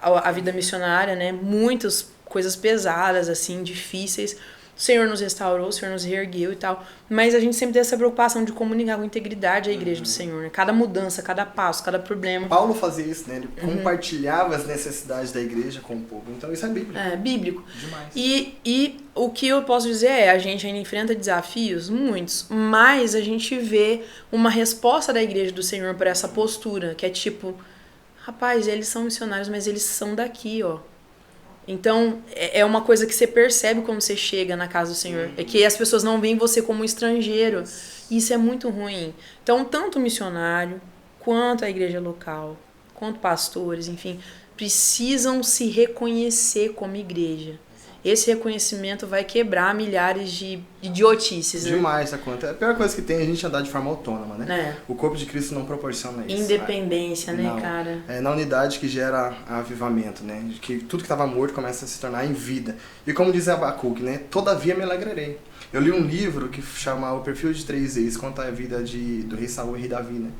a vida missionária, né? Muitas coisas pesadas, assim, difíceis. O Senhor nos restaurou, o Senhor nos reergueu e tal. Mas a gente sempre tem essa preocupação de comunicar com integridade a igreja do Senhor, né? Cada mudança, cada passo, cada problema. Paulo fazia isso, né? Ele compartilhava as necessidades da igreja com o povo. Então isso é bíblico. É, bíblico. Demais. E o que eu posso dizer é, a gente ainda enfrenta desafios, muitos, mas a gente vê uma resposta da igreja do Senhor por essa postura, que é tipo, rapaz, eles são missionários, mas eles são daqui, ó. Então, é uma coisa que você percebe quando você chega na casa do Senhor. É que as pessoas não veem você como um estrangeiro. E isso é muito ruim. Então, tanto o missionário, quanto a igreja local, quanto pastores, enfim, precisam se reconhecer como igreja. Esse reconhecimento vai quebrar milhares de idiotices, né? Demais, a conta. A pior coisa que tem é a gente andar de forma autônoma, né? É. O corpo de Cristo não proporciona isso. Independência, né, não. cara? É na unidade que gera avivamento, né? De que tudo que estava morto começa a se tornar em vida. E como diz Abacuque, né? Todavia me alegrarei. Eu li um livro que chama O Perfil de Três Reis, conta a vida do rei Saul e rei Davi, né?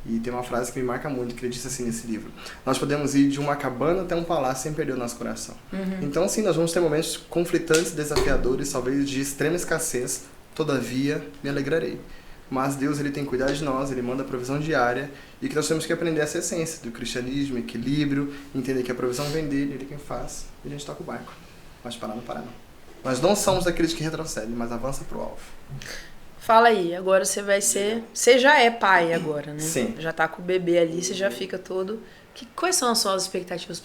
E tem uma frase que me marca muito, que ele disse assim nesse livro: nós podemos ir de uma cabana até um palácio sem perder o nosso coração. Então, sim, nós vamos ter momentos conflitantes, desafiadores, talvez de extrema escassez, todavia me alegrarei. Mas Deus, ele tem cuidado de nós, ele manda a provisão diária, e que nós temos que aprender essa essência do cristianismo, equilíbrio, entender que a provisão vem dele, ele quem faz, e a gente toca o barco. Mas parar não para não. Nós não somos daqueles que retrocedem, mas avança pro alvo. Fala aí, agora você vai ser... Você já é pai agora, né? Sim. Já tá com o bebê ali, você já fica todo... Quais são as suas expectativas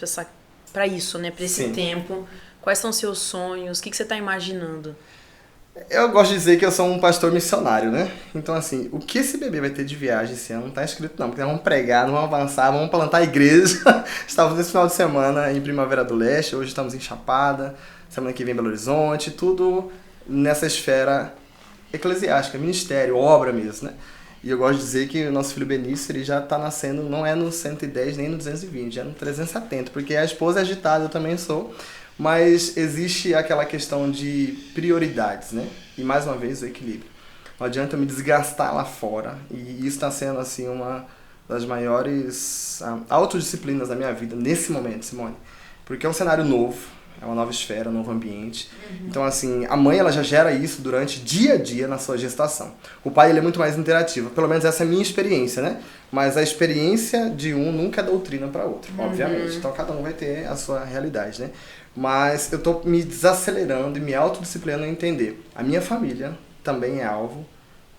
pra isso, né? Pra esse Sim. tempo? Quais são os seus sonhos? O que você tá imaginando? Eu gosto de dizer que eu sou um pastor missionário, né? Então, assim, o que esse bebê vai ter de viagem esse ano não tá escrito não, porque nós vamos pregar, nós vamos avançar, vamos plantar a igreja. Estávamos nesse final de semana em Primavera do Leste, hoje estamos em Chapada, semana que vem em Belo Horizonte, tudo nessa esfera eclesiástica, ministério, obra mesmo, né? E eu gosto de dizer que o nosso filho Benício, ele já tá nascendo, não é no 110 nem no 220, é no 370, porque a esposa é agitada, eu também sou, mas existe aquela questão de prioridades, né? E mais uma vez o equilíbrio. Não adianta eu me desgastar lá fora, e isso está sendo assim uma das maiores autodisciplinas da minha vida nesse momento, Simone, porque é um cenário novo, é uma nova esfera, um novo ambiente. Então, assim, a mãe, ela já gera isso durante dia a dia na sua gestação. O pai, ele é muito mais interativo. Pelo menos essa é a minha experiência, né? Mas a experiência de um nunca é doutrina para outro, obviamente. Então, cada um vai ter a sua realidade, né? Mas eu tô me desacelerando e me autodisciplinando a entender. A minha família também é alvo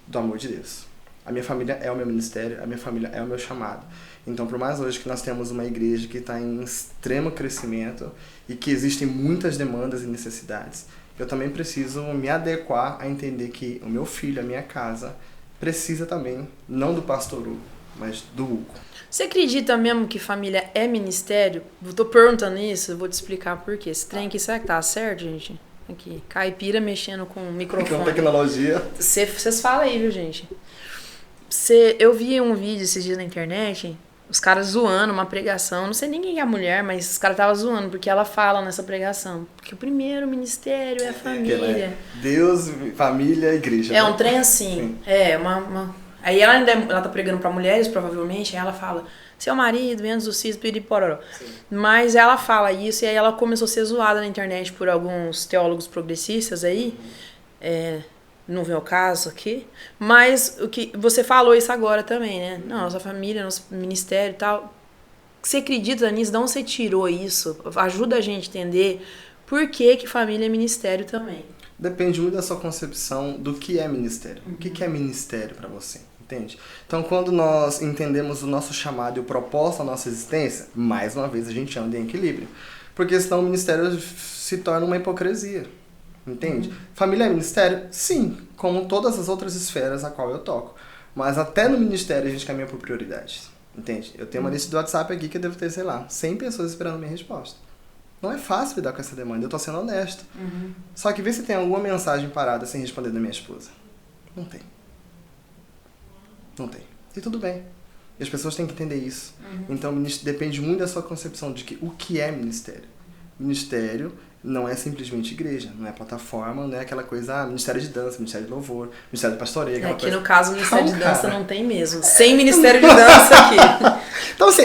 do amor de Deus. A minha família é o meu ministério, a minha família é o meu chamado. Então, por mais hoje que nós temos uma igreja que está em extremo crescimento e que existem muitas demandas e necessidades, eu também preciso me adequar a entender que o meu filho, a minha casa, precisa também, não do pastor Hugo, mas do Hugo. Você acredita mesmo que família é ministério? Eu tô perguntando isso, eu vou te explicar por quê. Esse trem aqui, será que tá certo, gente? Aqui, caipira mexendo com o microfone. Com tecnologia. Vocês falam aí, viu, gente? Eu vi um vídeo esses dias na internet os caras zoando uma pregação, não sei nem quem é a mulher, mas os caras estavam zoando, porque ela fala nessa pregação, porque o primeiro ministério é a família. Deus, família, igreja. É um trem assim, Aí ela tá pregando pra mulheres, provavelmente, aí ela fala, seu marido, menos o cis, piripororó. Mas ela fala isso, e aí ela começou a ser zoada na internet por alguns teólogos progressistas aí, não vem ao caso aqui, mas o que você falou isso agora também, né? Não, nossa família, nosso ministério e tal. Você acredita nisso? De onde você tirou isso? Ajuda a gente a entender por que família é ministério também. Depende muito da sua concepção do que é ministério. O que é ministério para você? Entende? Então, quando nós entendemos o nosso chamado e o propósito da nossa existência, mais uma vez a gente anda em equilíbrio. Porque senão o ministério se torna uma hipocrisia. Entende? Família é ministério? Sim, como todas as outras esferas a qual eu toco. Mas até no ministério a gente caminha por prioridades. Entende? Eu tenho uma lista do WhatsApp aqui que eu devo ter, 100 pessoas esperando minha resposta. Não é fácil lidar com essa demanda, eu tô sendo honesto. Só que vê se tem alguma mensagem parada sem responder da minha esposa. Não tem. Não tem. E tudo bem. E as pessoas têm que entender isso. Então, depende muito da sua concepção de o que é ministério. Ministério não é simplesmente igreja, não é plataforma, não é aquela coisa, ministério de dança, ministério de louvor, ministério de pastoreio, aquela aqui coisa. No caso, o ministério de dança não tem mesmo. Sem ministério de dança aqui. Então, assim,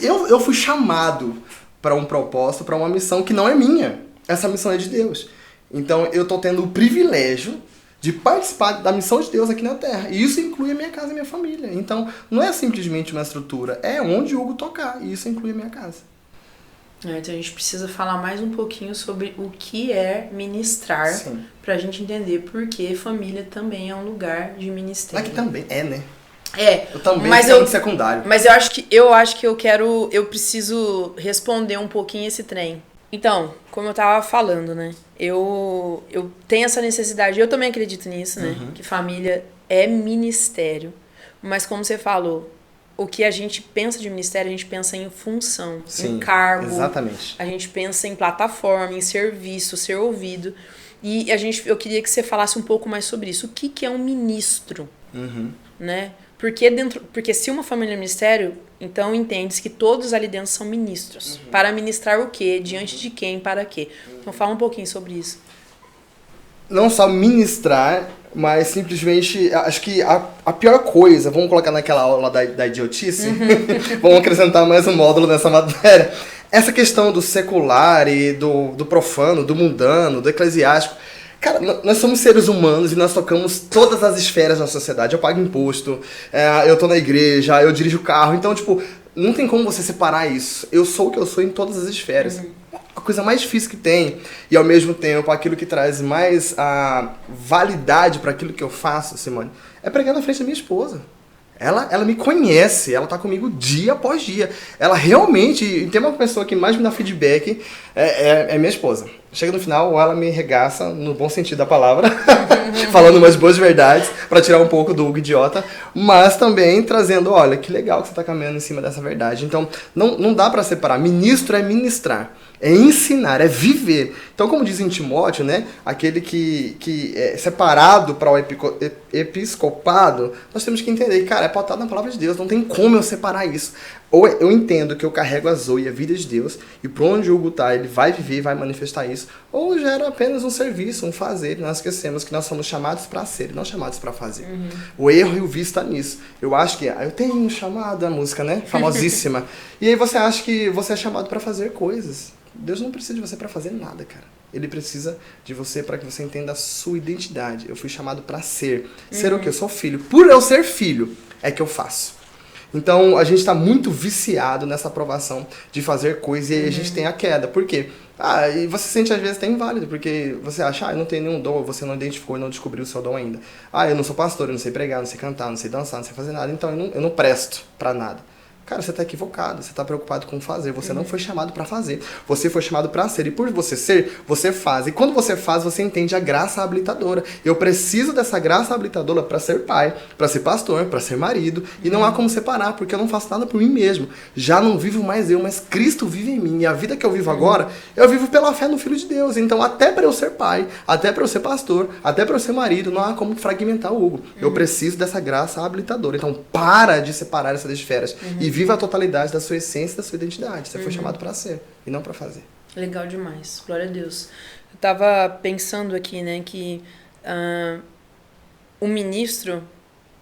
eu fui chamado para um propósito, para uma missão que não é minha. Essa missão é de Deus. Então, eu tô tendo o privilégio de participar da missão de Deus aqui na Terra. E isso inclui a minha casa e a minha família. Então, não é simplesmente uma estrutura, é onde o Hugo tocar. E isso inclui a minha casa. Então a gente precisa falar mais um pouquinho sobre o que é ministrar, pra gente entender por que família também é um lugar de ministério. Mas que também é, né? É. Eu também sou secundário. Mas eu preciso responder um pouquinho esse trem. Então, como eu tava falando, né? Eu tenho essa necessidade, eu também acredito nisso, né? Que família é ministério. Mas como você falou, o que a gente pensa de ministério, a gente pensa em função, em cargo. Exatamente. A gente pensa em plataforma, em serviço, ser ouvido. E eu queria que você falasse um pouco mais sobre isso. O que é um ministro? Né? Porque se uma família é ministério, então entende-se que todos ali dentro são ministros. Para ministrar o quê? Diante de quem? Para quê? Então fala um pouquinho sobre isso. Não só ministrar, mas simplesmente, acho que a pior coisa, vamos colocar naquela aula da idiotice, vamos acrescentar mais um módulo nessa matéria, essa questão do secular e do profano, do mundano, do eclesiástico. Cara, nós somos seres humanos e nós tocamos todas as esferas da sociedade. Eu pago imposto, eu tô na igreja, eu dirijo carro, então, tipo, não tem como você separar isso. Eu sou o que eu sou em todas as esferas. A coisa mais difícil que tem, e ao mesmo tempo aquilo que traz mais validade para aquilo que eu faço, Simone, é pregar na frente da minha esposa. Ela me conhece, ela tá comigo dia após dia. Ela realmente, tem uma pessoa que mais me dá feedback, é minha esposa. Chega no final, ela me regaça, no bom sentido da palavra, falando umas boas verdades, para tirar um pouco do Hugo idiota, mas também trazendo, olha, que legal que você tá caminhando em cima dessa verdade. Então, não dá para separar. Ministro é ministrar. É ensinar, é viver. Então, como diz em Timóteo, né, aquele que é separado para o episcopado, nós temos que entender, cara, é pautado na palavra de Deus, não tem como eu separar isso. Ou eu entendo que eu carrego a Zoe, a vida de Deus, e por onde o Hugo tá, ele vai viver, vai manifestar isso, ou gera apenas um serviço, um fazer, e nós esquecemos que nós somos chamados para ser, e não chamados para fazer. O erro e o vício está nisso. Eu acho que, eu tenho um chamado, a música, né, famosíssima, e aí você acha que você é chamado para fazer coisas. Deus não precisa de você para fazer nada, cara. Ele precisa de você para que você entenda a sua identidade. Eu fui chamado para ser. Ser o quê? Eu sou filho. Por eu ser filho, é que eu faço. Então, a gente está muito viciado nessa aprovação de fazer coisas e aí a gente tem a queda. Por quê? E você se sente às vezes até inválido, porque você acha, eu não tenho nenhum dom, você não identificou e não descobriu o seu dom ainda. Eu não sou pastor, eu não sei pregar, não sei cantar, não sei dançar, não sei fazer nada, então eu não presto para nada. Cara, você tá equivocado, você tá preocupado com fazer, você não foi chamado pra fazer, você foi chamado pra ser, e por você ser, você faz, e quando você faz, você entende a graça habilitadora. Eu preciso dessa graça habilitadora pra ser pai, pra ser pastor, pra ser marido, e não há como separar, porque eu não faço nada por mim mesmo, já não vivo mais eu, mas Cristo vive em mim, e a vida que eu vivo agora, eu vivo pela fé no Filho de Deus. Então até pra eu ser pai, até pra eu ser pastor, até pra eu ser marido, não há como fragmentar o Hugo. Eu preciso dessa graça habilitadora. Então para de separar essas esferas e viva a totalidade da sua essência, da sua identidade. Você foi chamado para ser e não para fazer. Legal demais, glória a Deus. Eu tava pensando aqui, né, que o ministro,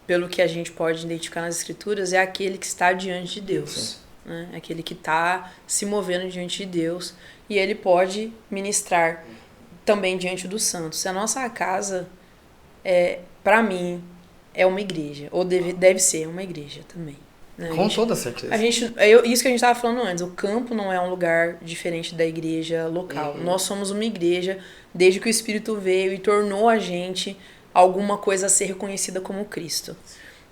pelo que a gente pode identificar nas escrituras, é aquele que está diante de Deus. Né? Aquele que está se movendo diante de Deus. E ele pode ministrar também diante dos santos. A nossa casa, para mim, é uma igreja. Ou deve ser uma igreja também. Né? Com toda certeza. Isso que a gente estava falando antes. O campo não é um lugar diferente da igreja local. Nós somos uma igreja desde que o Espírito veio e tornou a gente alguma coisa a ser reconhecida como Cristo.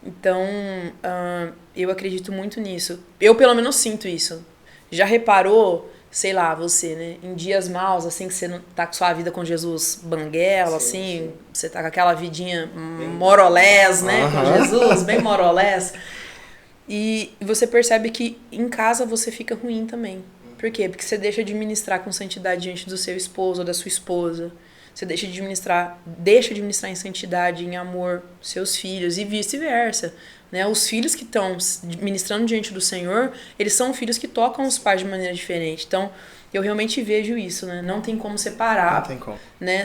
Então, eu acredito muito nisso. Eu, pelo menos, sinto isso. Já reparou, sei lá, você, né? Em dias maus, assim, que você não tá com sua vida com Jesus banguela, assim, você tá com aquela vidinha morolés, né? Com Jesus, bem morolés. E você percebe que em casa você fica ruim também. Por quê? Porque você deixa de ministrar com santidade diante do seu esposo ou da sua esposa. Você deixa de ministrar em santidade, em amor, seus filhos e vice-versa. Né? Os filhos que estão ministrando diante do Senhor, eles são filhos que tocam os pais de maneira diferente. Então, eu realmente vejo isso, né? Não tem como separar. Não tem como. Né?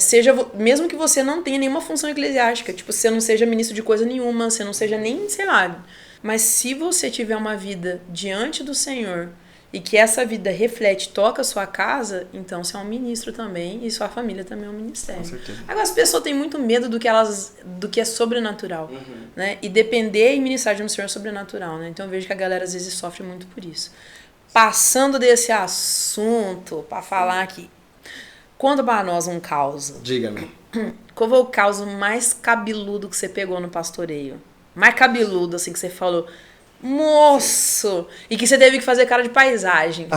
Mesmo que você não tenha nenhuma função eclesiástica, tipo, você não seja ministro de coisa nenhuma, você não seja nem, sei lá. Mas se você tiver uma vida diante do Senhor e que essa vida reflete, toca a sua casa, então você é um ministro também e sua família também é um ministério. Com certeza. Agora, as pessoas têm muito medo do que é sobrenatural, né? E depender e ministrar de um Senhor sobrenatural, né? Então eu vejo que a galera às vezes sofre muito por isso. Passando desse assunto para falar aqui, conta pra nós um caos. Diga-me. Qual foi o caos mais cabeludo que você pegou no pastoreio? Mais cabeludo, assim, que você falou, moço! E que você teve que fazer cara de paisagem.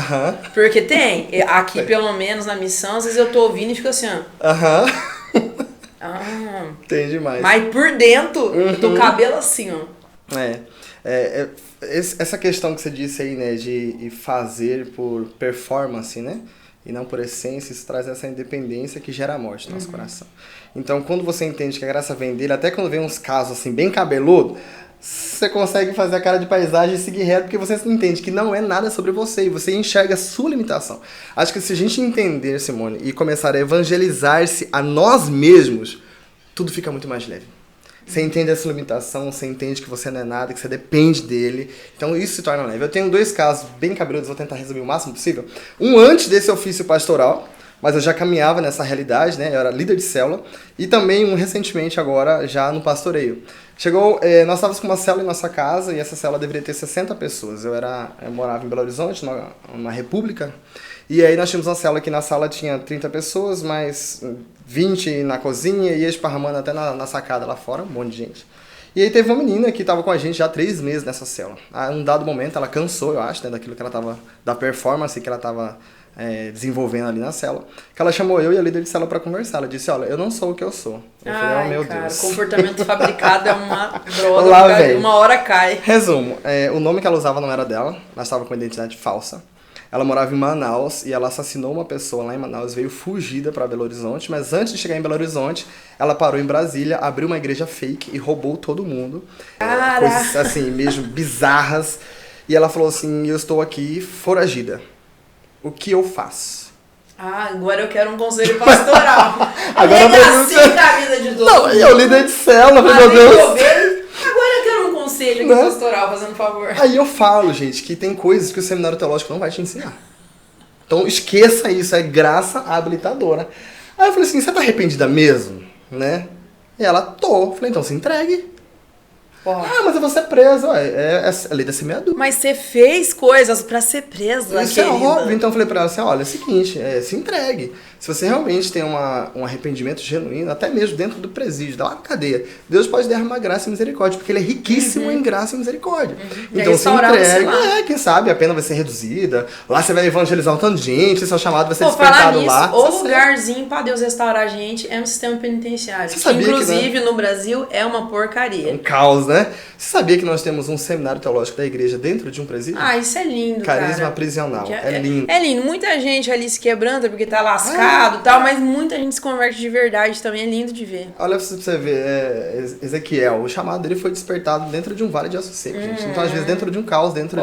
Porque tem, aqui pelo menos na missão, às vezes eu tô ouvindo e fico assim, ó. Tem demais. Mas por dentro do cabelo assim, ó. Essa questão que você disse aí, né, de fazer por performance, né? E não por essência, isso traz essa independência que gera a morte no nosso coração. Então, quando você entende que a graça vem dele, até quando vem uns casos assim, bem cabeludo, você consegue fazer a cara de paisagem e seguir reto, porque você entende que não é nada sobre você e você enxerga a sua limitação. Acho que se a gente entender, Simone, e começar a evangelizar-se a nós mesmos, tudo fica muito mais leve. Você entende essa limitação, você entende que você não é nada, que você depende dele. Então isso se torna leve. Eu tenho 2 casos bem cabeludos, vou tentar resumir o máximo possível. Um antes desse ofício pastoral, mas eu já caminhava nessa realidade, né? Eu era líder de célula. E também um recentemente agora, já no pastoreio. Nós estávamos com uma célula em nossa casa e essa célula deveria ter 60 pessoas. Eu morava em Belo Horizonte, numa república. E aí nós tínhamos uma célula que na sala tinha 30 pessoas, mais 20 na cozinha e ia esparramando até na sacada lá fora, um monte de gente. E aí teve uma menina que estava com a gente já há 3 meses nessa célula. A um dado momento ela cansou, eu acho, né, daquilo que ela estava, da performance que ela estava desenvolvendo ali na célula, que ela chamou eu e a líder de célula para conversar. Ela disse, olha, eu não sou o que eu sou. Eu falei, meu Deus. Comportamento fabricado é uma droga, uma hora cai. Resumo, o nome que ela usava não era dela, ela estava com uma identidade falsa. Ela morava em Manaus e ela assassinou uma pessoa lá em Manaus, veio fugida para Belo Horizonte, mas antes de chegar em Belo Horizonte, ela parou em Brasília, abriu uma igreja fake e roubou todo mundo. Coisas assim, mesmo bizarras. E ela falou assim, eu estou aqui foragida. O que eu faço? Agora eu quero um conselho pastoral. Agora a vida de todo mundo. Eu líder de célula, meu Deus. Agora eu quero um conselho aqui pastoral, fazendo favor. Aí eu falo, gente, que tem coisas que o seminário teológico não vai te ensinar. Então esqueça isso, é graça habilitadora. Aí eu falei assim, você tá arrependida mesmo? Né? E ela, tô. Falei, então se entregue. Mas eu vou ser presa. É a lei da semeadura. Mas você fez coisas pra ser presa, isso querida. É óbvio. Então eu falei pra ela assim, olha, é o seguinte, se entregue. Se você realmente tem um arrependimento genuíno, até mesmo dentro do presídio, lá na cadeia, Deus pode derramar graça e misericórdia, porque Ele é riquíssimo em graça e misericórdia. Então se entregue, quem sabe a pena vai ser reduzida, lá você vai evangelizar um tanto de gente, seu chamado vai ser despertado lá. O lugarzinho pra Deus restaurar a gente é um sistema penitenciário. Você sabia inclusive, no Brasil, é uma porcaria. Um caos, né? né? Você sabia que nós temos um seminário teológico da igreja dentro de um presídio? Ah, isso é lindo, Carisma cara. prisional. É lindo. É lindo. Muita gente ali se quebranta porque tá lascado e tal, mas muita gente se converte de verdade também. É lindo de ver. Olha pra você ver, Ezequiel, o chamado dele foi despertado dentro de um vale de ossos secos, gente. Então, às vezes, dentro de um caos, dentro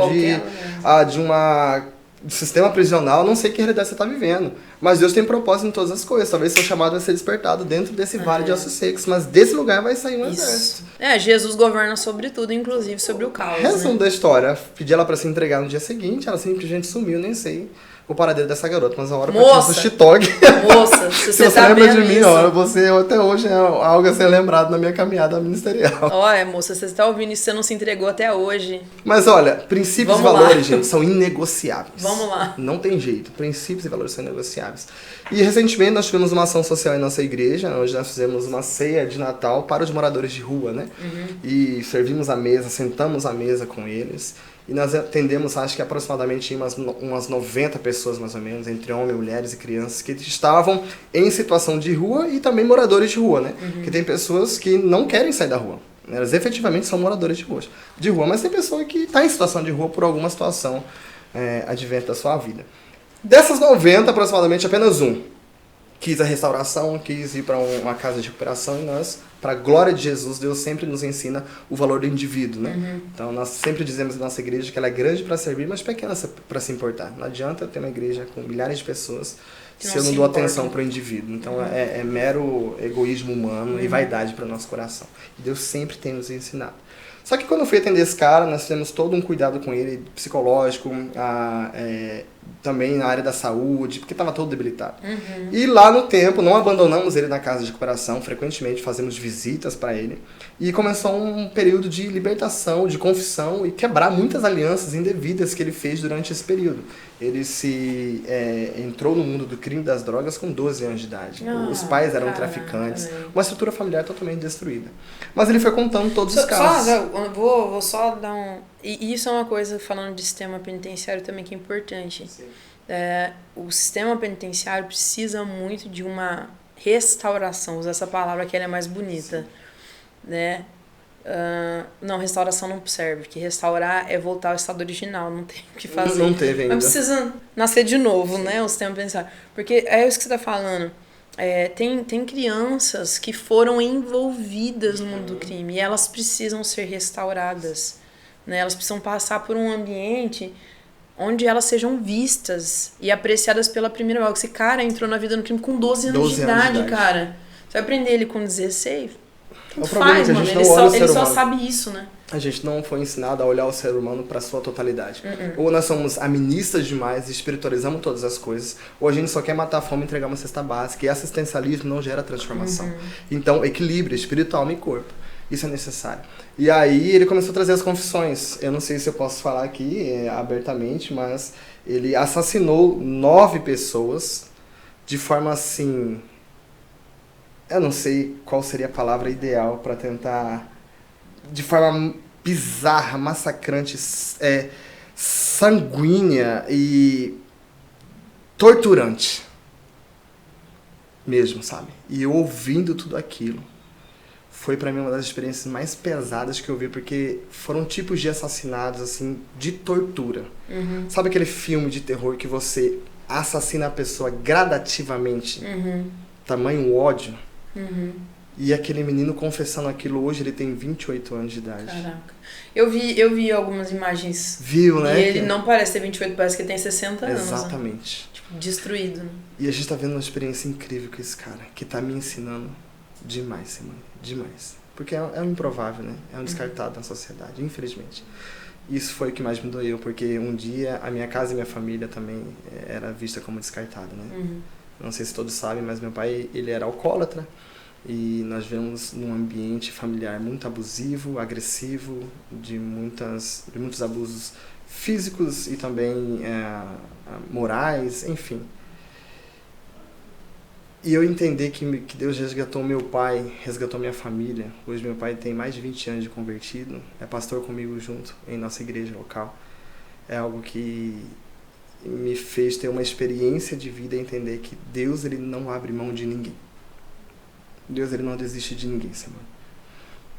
de uma sistema prisional, não sei que realidade você está vivendo. Mas Deus tem propósito em todas as coisas. Talvez seu chamado vai ser despertado dentro desse vale de ossos secos. Mas desse lugar vai sair um exército. Jesus governa sobre tudo, inclusive sobre o caos. Resumo da história. Pedi ela para se entregar no dia seguinte. Ela simplesmente sumiu, nem sei o paradeiro dessa garota. Mas a hora que eu fiz o TikTok. Moça, se você tá lembra de mim, isso, ó, você até hoje é algo a ser lembrado na minha caminhada ministerial. Olha, moça, você está ouvindo isso, você não se entregou até hoje. Mas olha, princípios e valores, gente, são inegociáveis. Vamos lá. Não tem jeito. Princípios e valores são inegociáveis. E recentemente nós tivemos uma ação social em nossa igreja, onde nós fizemos uma ceia de Natal para os moradores de rua, né? E servimos a mesa, sentamos à mesa com eles. E nós atendemos, acho que aproximadamente umas 90 pessoas, mais ou menos, entre homens, mulheres e crianças, que estavam em situação de rua e também moradores de rua, né? Que tem pessoas que não querem sair da rua. Elas efetivamente são moradores de rua, mas tem pessoa que está em situação de rua por alguma situação adventa da sua vida. Dessas 90, aproximadamente, apenas um quis a restauração, quis ir para uma casa de recuperação, e nós, para a glória de Jesus, Deus sempre nos ensina o valor do indivíduo, né? Então nós sempre dizemos na nossa igreja que ela é grande para servir, mas pequena para se importar. Não adianta ter uma igreja com milhares de pessoas se eu não dou atenção para o indivíduo. Então é mero egoísmo humano e vaidade para o nosso coração. E Deus sempre tem nos ensinado. Só que quando eu fui atender esse cara, nós fizemos todo um cuidado com ele, psicológico, também na área da saúde, porque estava todo debilitado. E lá no tempo, não abandonamos ele na casa de recuperação, frequentemente fazemos visitas para ele. E começou um período de libertação, de confissão e quebrar muitas alianças indevidas que ele fez durante esse período. Ele entrou no mundo do crime e das drogas com 12 anos de idade. Os pais eram traficantes, uma estrutura familiar totalmente destruída. Mas ele foi contando todos os casos. Vou só dar um... E isso é uma coisa, falando de sistema penitenciário também, que é importante. O sistema penitenciário precisa muito de uma restauração. Usar essa palavra que ela é mais bonita. Né? Não, restauração não serve, porque restaurar é voltar ao estado original, não tem o que fazer. Não teve ainda. Mas precisa nascer de novo, né, o sistema penitenciário. Porque é isso que você está falando. Tem crianças que foram envolvidas no mundo do crime e elas precisam ser restauradas, né? Elas precisam passar por um ambiente onde elas sejam vistas e apreciadas pela primeira vez. Esse cara entrou na vida no crime com 12 anos de idade, cara. Você vai prender ele com 16? Tanto faz, mano. Ele só sabe isso, né? A gente não foi ensinado a olhar o ser humano para sua totalidade. Ou nós somos administas demais e espiritualizamos todas as coisas, ou a gente só quer matar a fome e entregar uma cesta básica. E assistencialismo não gera transformação. Então, equilíbrio espírito, alma e corpo. Isso é necessário. E aí ele começou a trazer as confissões. Eu não sei se eu posso falar aqui abertamente, mas ele assassinou 9 pessoas de forma assim... Eu não sei qual seria a palavra ideal para tentar... De forma bizarra, massacrante, sanguínea e torturante. Mesmo, sabe? E eu ouvindo tudo aquilo, foi pra mim uma das experiências mais pesadas que eu vi, porque foram tipos de assassinatos, assim, de tortura. Sabe aquele filme de terror que você assassina a pessoa gradativamente? Tamanho ódio? E aquele menino confessando aquilo hoje, ele tem 28 anos de idade. Caraca. Eu vi algumas imagens. Viu, né? E ele não parece ter 28, parece que ele tem 60 anos. Exatamente. Né? Tipo, destruído. Né? E a gente tá vendo uma experiência incrível com esse cara, que tá me ensinando demais, Simone. Demais. Porque é um improvável, né? É um descartado na sociedade, infelizmente. Isso foi o que mais me doeu, porque um dia a minha casa e minha família também era vista como descartada, né? Não sei se todos sabem, mas meu pai, ele era alcoólatra. E nós vivemos num ambiente familiar muito abusivo, agressivo, de muitos abusos físicos e também morais, enfim. E eu entendi que Deus resgatou meu pai, resgatou minha família. Hoje meu pai tem mais de 20 anos de convertido, é pastor comigo junto em nossa igreja local. É algo que me fez ter uma experiência de vida e entender que Deus, ele não abre mão de ninguém. Deus, ele não desiste de ninguém, Senhor.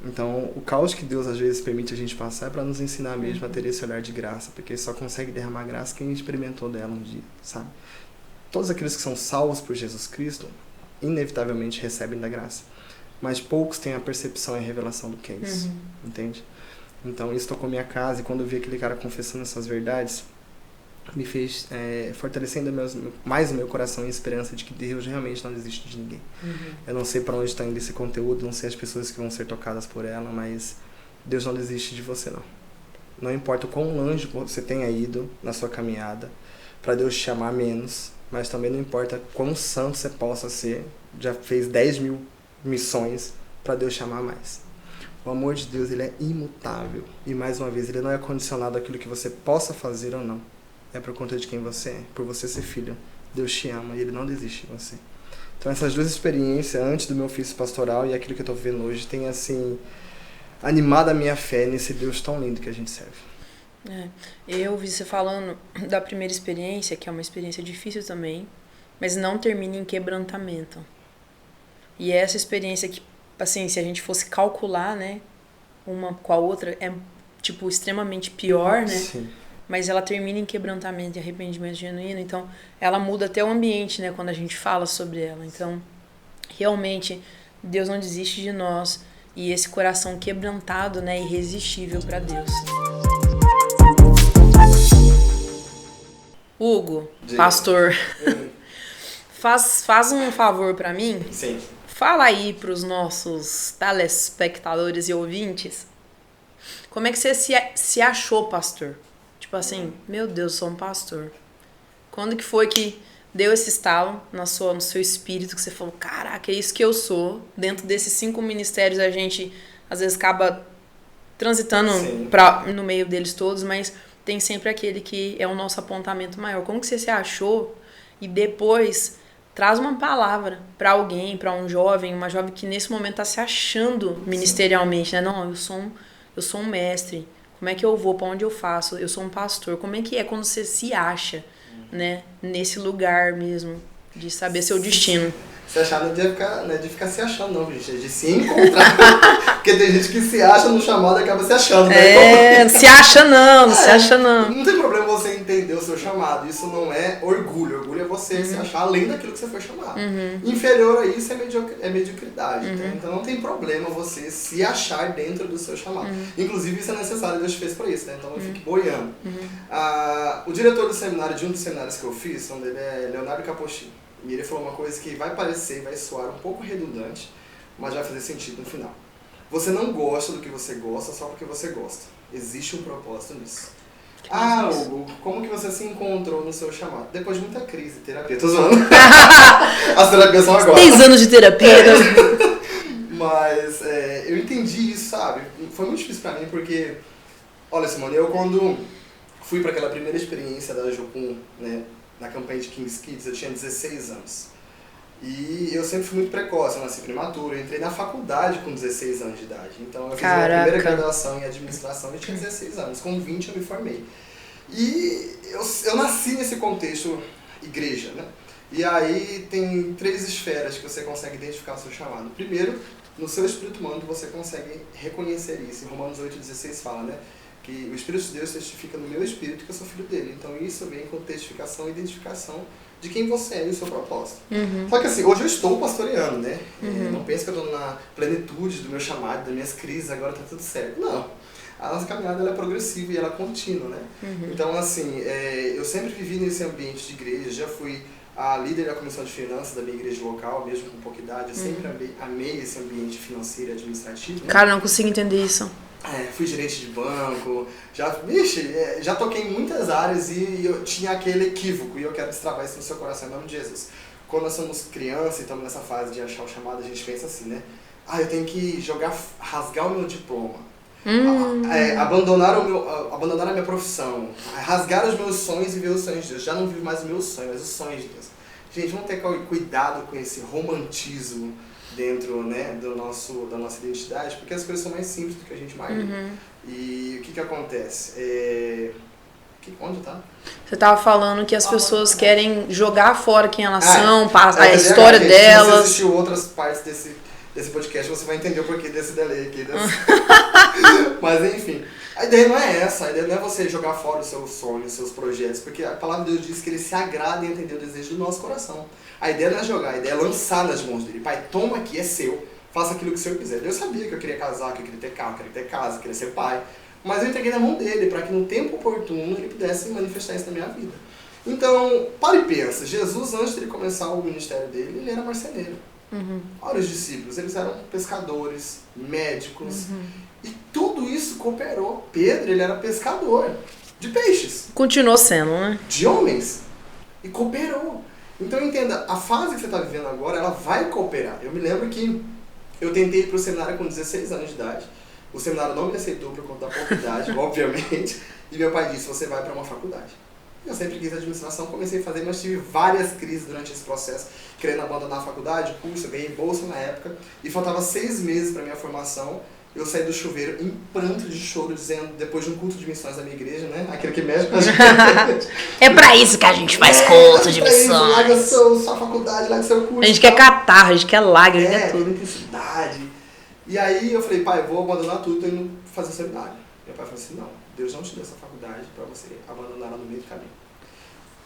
Então, o caos que Deus às vezes permite a gente passar é para nos ensinar mesmo a ter esse olhar de graça, porque só consegue derramar graça quem experimentou dela um dia, sabe? Todos aqueles que são salvos por Jesus Cristo, inevitavelmente recebem da graça, mas poucos têm a percepção e a revelação do que é isso, entende? Então, isso tocou minha casa, e quando eu vi aquele cara confessando essas verdades, me fez fortalecer ainda mais o meu coração e a esperança de que Deus realmente não desiste de ninguém. Eu não sei para onde está indo esse conteúdo, não sei as pessoas que vão ser tocadas por ela, mas Deus não desiste de você, não. Não importa o quão longe você tenha ido na sua caminhada, para Deus te amar menos, mas também não importa quão santo você possa ser, já fez 10.000 missões, para Deus te amar mais. O amor de Deus, ele é imutável, e mais uma vez, ele não é condicionado àquilo que você possa fazer ou não. É por conta de quem você é, por você ser filho. Deus te ama e Ele não desiste de você. Então essas duas experiências, antes do meu ofício pastoral e aquilo que eu estou vivendo hoje, tem assim, animado a minha fé nesse Deus tão lindo que a gente serve. Eu ouvi você falando da primeira experiência, que é uma experiência difícil também, mas não termina em quebrantamento. E essa experiência que, assim, se a gente fosse calcular, né, uma com a outra, é, tipo, extremamente pior, né? Sim. Mas ela termina em quebrantamento e arrependimento genuíno, então ela muda até o ambiente, né, quando a gente fala sobre ela. Então, realmente, Deus não desiste de nós, e esse coração quebrantado, né, é irresistível para Deus. Hugo, pastor, faz um favor para mim. Sim. Fala aí para os nossos telespectadores e ouvintes, como é que você se achou pastor? Tipo assim, meu Deus, sou um pastor. Quando que foi que deu esse estalo no seu espírito, que você falou, caraca, é isso que eu sou? Dentro desses 5 ministérios, a gente, às vezes, acaba transitando no meio deles todos, mas tem sempre aquele que é o nosso apontamento maior. Como que você se achou? E depois, traz uma palavra para alguém, para um jovem, uma jovem que nesse momento está se achando ministerialmente, né? Não, eu sou um mestre. Como é que eu vou? Para onde eu faço? Eu sou um pastor. Como é que é quando você se acha, né, nesse lugar mesmo, de saber seu destino? Se achar não é de ficar se achando, não, gente. É de se encontrar. Porque tem gente que se acha no chamado e acaba se achando. Né? Se acha não, se acha não. Não tem problema você entender o seu chamado. Isso não é orgulho. Orgulho é você se achar além daquilo que você foi chamado. Inferior a isso é mediocridade. Então não tem problema você se achar dentro do seu chamado. Inclusive isso é necessário, Deus fez para isso, né? Então não fique boiando. O diretor do seminário, de um dos seminários que eu fiz, o nome dele é Leonardo Capocci. E ele falou uma coisa que vai soar um pouco redundante, mas vai fazer sentido no final. Você não gosta do que você gosta só porque você gosta. Existe um propósito nisso. Hugo, como que você se encontrou no seu chamado? Depois de muita crise, terapia. Tô zoando. As terapias são agora. 10 anos de terapia. Mas eu entendi isso, sabe? Foi muito difícil pra mim porque, olha, Simone, eu quando fui para aquela primeira experiência da Jocum, né, na campanha de King's Kids, eu tinha 16 anos. E eu sempre fui muito precoce, eu nasci prematuro, eu entrei na faculdade com 16 anos de idade. Então eu fiz a minha primeira graduação em administração e tinha 16 anos, com 20 eu me formei. E eu nasci nesse contexto igreja, né? E aí tem 3 esferas que você consegue identificar o seu chamado. Primeiro, no seu espírito humano você consegue reconhecer isso. Em Romanos 8,16 fala, né? Que o Espírito de Deus testifica no meu espírito que eu sou filho dele. Então isso vem com testificação e identificação de quem você é e o seu propósito. Só que assim, hoje eu estou pastoreando, né? Não penso que eu estou na plenitude do meu chamado, das minhas crises, agora está tudo certo. Não. A nossa caminhada ela é progressiva e ela é contínua, né? Então assim, eu sempre vivi nesse ambiente de igreja, já fui a líder da comissão de finanças da minha igreja local, mesmo com pouca idade, eu sempre amei esse ambiente financeiro e administrativo. Né? Cara, não consigo entender isso. Fui gerente de banco, já toquei em muitas áreas e eu tinha aquele equívoco, e eu quero destravar isso no seu coração, em nome de Jesus. Quando nós somos crianças e estamos nessa fase de achar o chamado, a gente pensa assim, né? Eu tenho que rasgar o meu diploma, abandonar a minha profissão, rasgar os meus sonhos e ver os sonhos de Deus. Já não vivo mais os meus sonhos, mas os sonhos de Deus. Gente, vamos ter cuidado com esse romantismo dentro, né, da nossa identidade, porque as coisas são mais simples do que a gente imagina. E o que acontece? Onde tá? Você tava falando que as pessoas querem jogar fora quem elas são, a história gente, delas. Você assistiu outras partes desse podcast, você vai entender o porquê desse delay aqui. Mas enfim, a ideia não é essa. A ideia não é você jogar fora os seus sonhos, os seus projetos. Porque a palavra de Deus diz que Ele se agrada em entender o desejo do nosso coração. A ideia não é jogar, a ideia é lançar nas mãos dele. Pai, toma aqui, é seu. Faça aquilo que o Senhor quiser. Deus sabia que eu queria casar, que eu queria ter carro, que eu queria ter casa, que eu queria ser pai. Mas eu entreguei na mão dele, para que no tempo oportuno ele pudesse manifestar isso na minha vida. Então, para e pensa. Jesus, antes de ele começar o ministério dele, ele era marceneiro. Olha os discípulos, eles eram pescadores, médicos. E tudo isso cooperou. Pedro, ele era pescador de peixes. Continuou sendo, né? De homens. E cooperou. Então entenda, a fase que você está vivendo agora, ela vai cooperar. Eu me lembro que eu tentei ir para o seminário com 16 anos de idade. O seminário não me aceitou por conta da pouca idade, obviamente. E meu pai disse, você vai para uma faculdade. Eu sempre quis administração, comecei a fazer, mas tive várias crises durante esse processo, querendo abandonar a faculdade, o curso, eu ganhei bolsa na época. E faltava 6 meses para minha formação. Eu saí do chuveiro em pranto de choro, dizendo, depois de um culto de missões da minha igreja, né? Aquele que mexe com a gente. É pra isso que a gente faz culto de missões. Larga sua faculdade, larga seu curso. A gente quer catarro, a gente quer lágrimas, a gente quer tudo. Intensidade. E aí eu falei, pai, eu vou abandonar tudo, tô indo fazer seminário. Meu pai falou assim, não, Deus não te deu essa faculdade pra você abandonar ela no meio do caminho.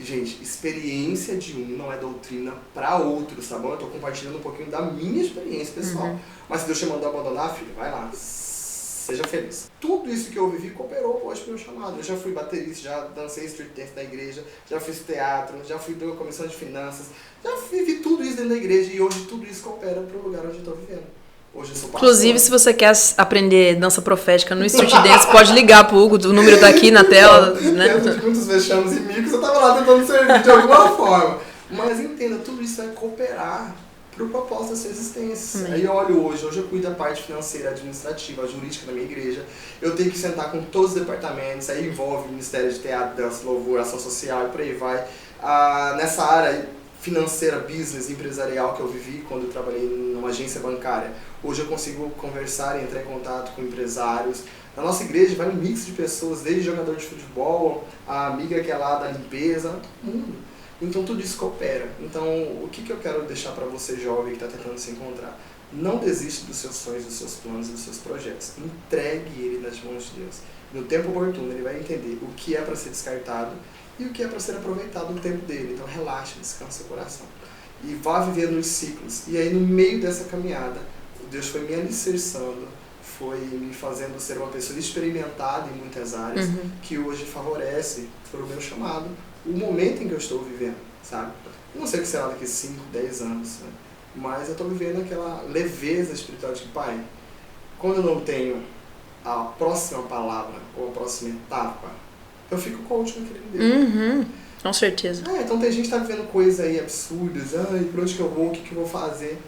E, gente, experiência de um não é doutrina para outros, tá bom? Eu tô compartilhando um pouquinho da minha experiência pessoal. Mas se Deus te mandou abandonar, filho, vai lá, seja feliz. Tudo isso que eu vivi cooperou hoje pro meu chamado. Eu já fui baterista, já dancei street dance na igreja, já fiz teatro, já fui da comissão de finanças, já vivi tudo isso dentro da igreja e hoje tudo isso coopera pro lugar onde eu tô vivendo. Hoje eu sou pastor. Inclusive, se você quer aprender dança profética no Street Dance, pode ligar pro Hugo, o número tá aqui na tela. Né? Dentro de muitos vexames e micos, eu tava lá tentando servir de alguma forma. Mas entenda, tudo isso é cooperar pro propósito da sua existência. Aí eu olho hoje eu cuido da parte financeira, administrativa, jurídica da minha igreja. Eu tenho que sentar com todos os departamentos, aí envolve o Ministério de Teatro, Dança, Louvor, Ação Social e por aí vai. Nessa área financeira, business, empresarial que eu vivi quando eu trabalhei numa agência bancária, hoje eu consigo conversar e entrar em contato com empresários. Na nossa igreja vai um mix de pessoas, desde jogador de futebol, a amiga que é lá da limpeza, mundo. Então tudo isso coopera. Então o que eu quero deixar para você jovem que está tentando se encontrar? Não desiste dos seus sonhos, dos seus planos e dos seus projetos. Entregue ele nas mãos de Deus. No tempo oportuno ele vai entender o que é para ser descartado e o que é para ser aproveitado no tempo dele. Então relaxe, descanse seu coração. E vá viver nos ciclos. E aí no meio dessa caminhada, Deus foi me alicerçando, foi me fazendo ser uma pessoa experimentada em muitas áreas, que hoje favorece para o meu chamado, o momento em que eu estou vivendo, sabe? Eu não sei o que será daqui 5, 10 anos, né? Mas eu estou vivendo aquela leveza espiritual de que, pai, quando eu não tenho a próxima palavra ou a próxima etapa, eu fico coach naquele Deus. Com certeza. Então tem gente que está vivendo coisas aí absurdas, por onde que eu vou, o que eu vou fazer,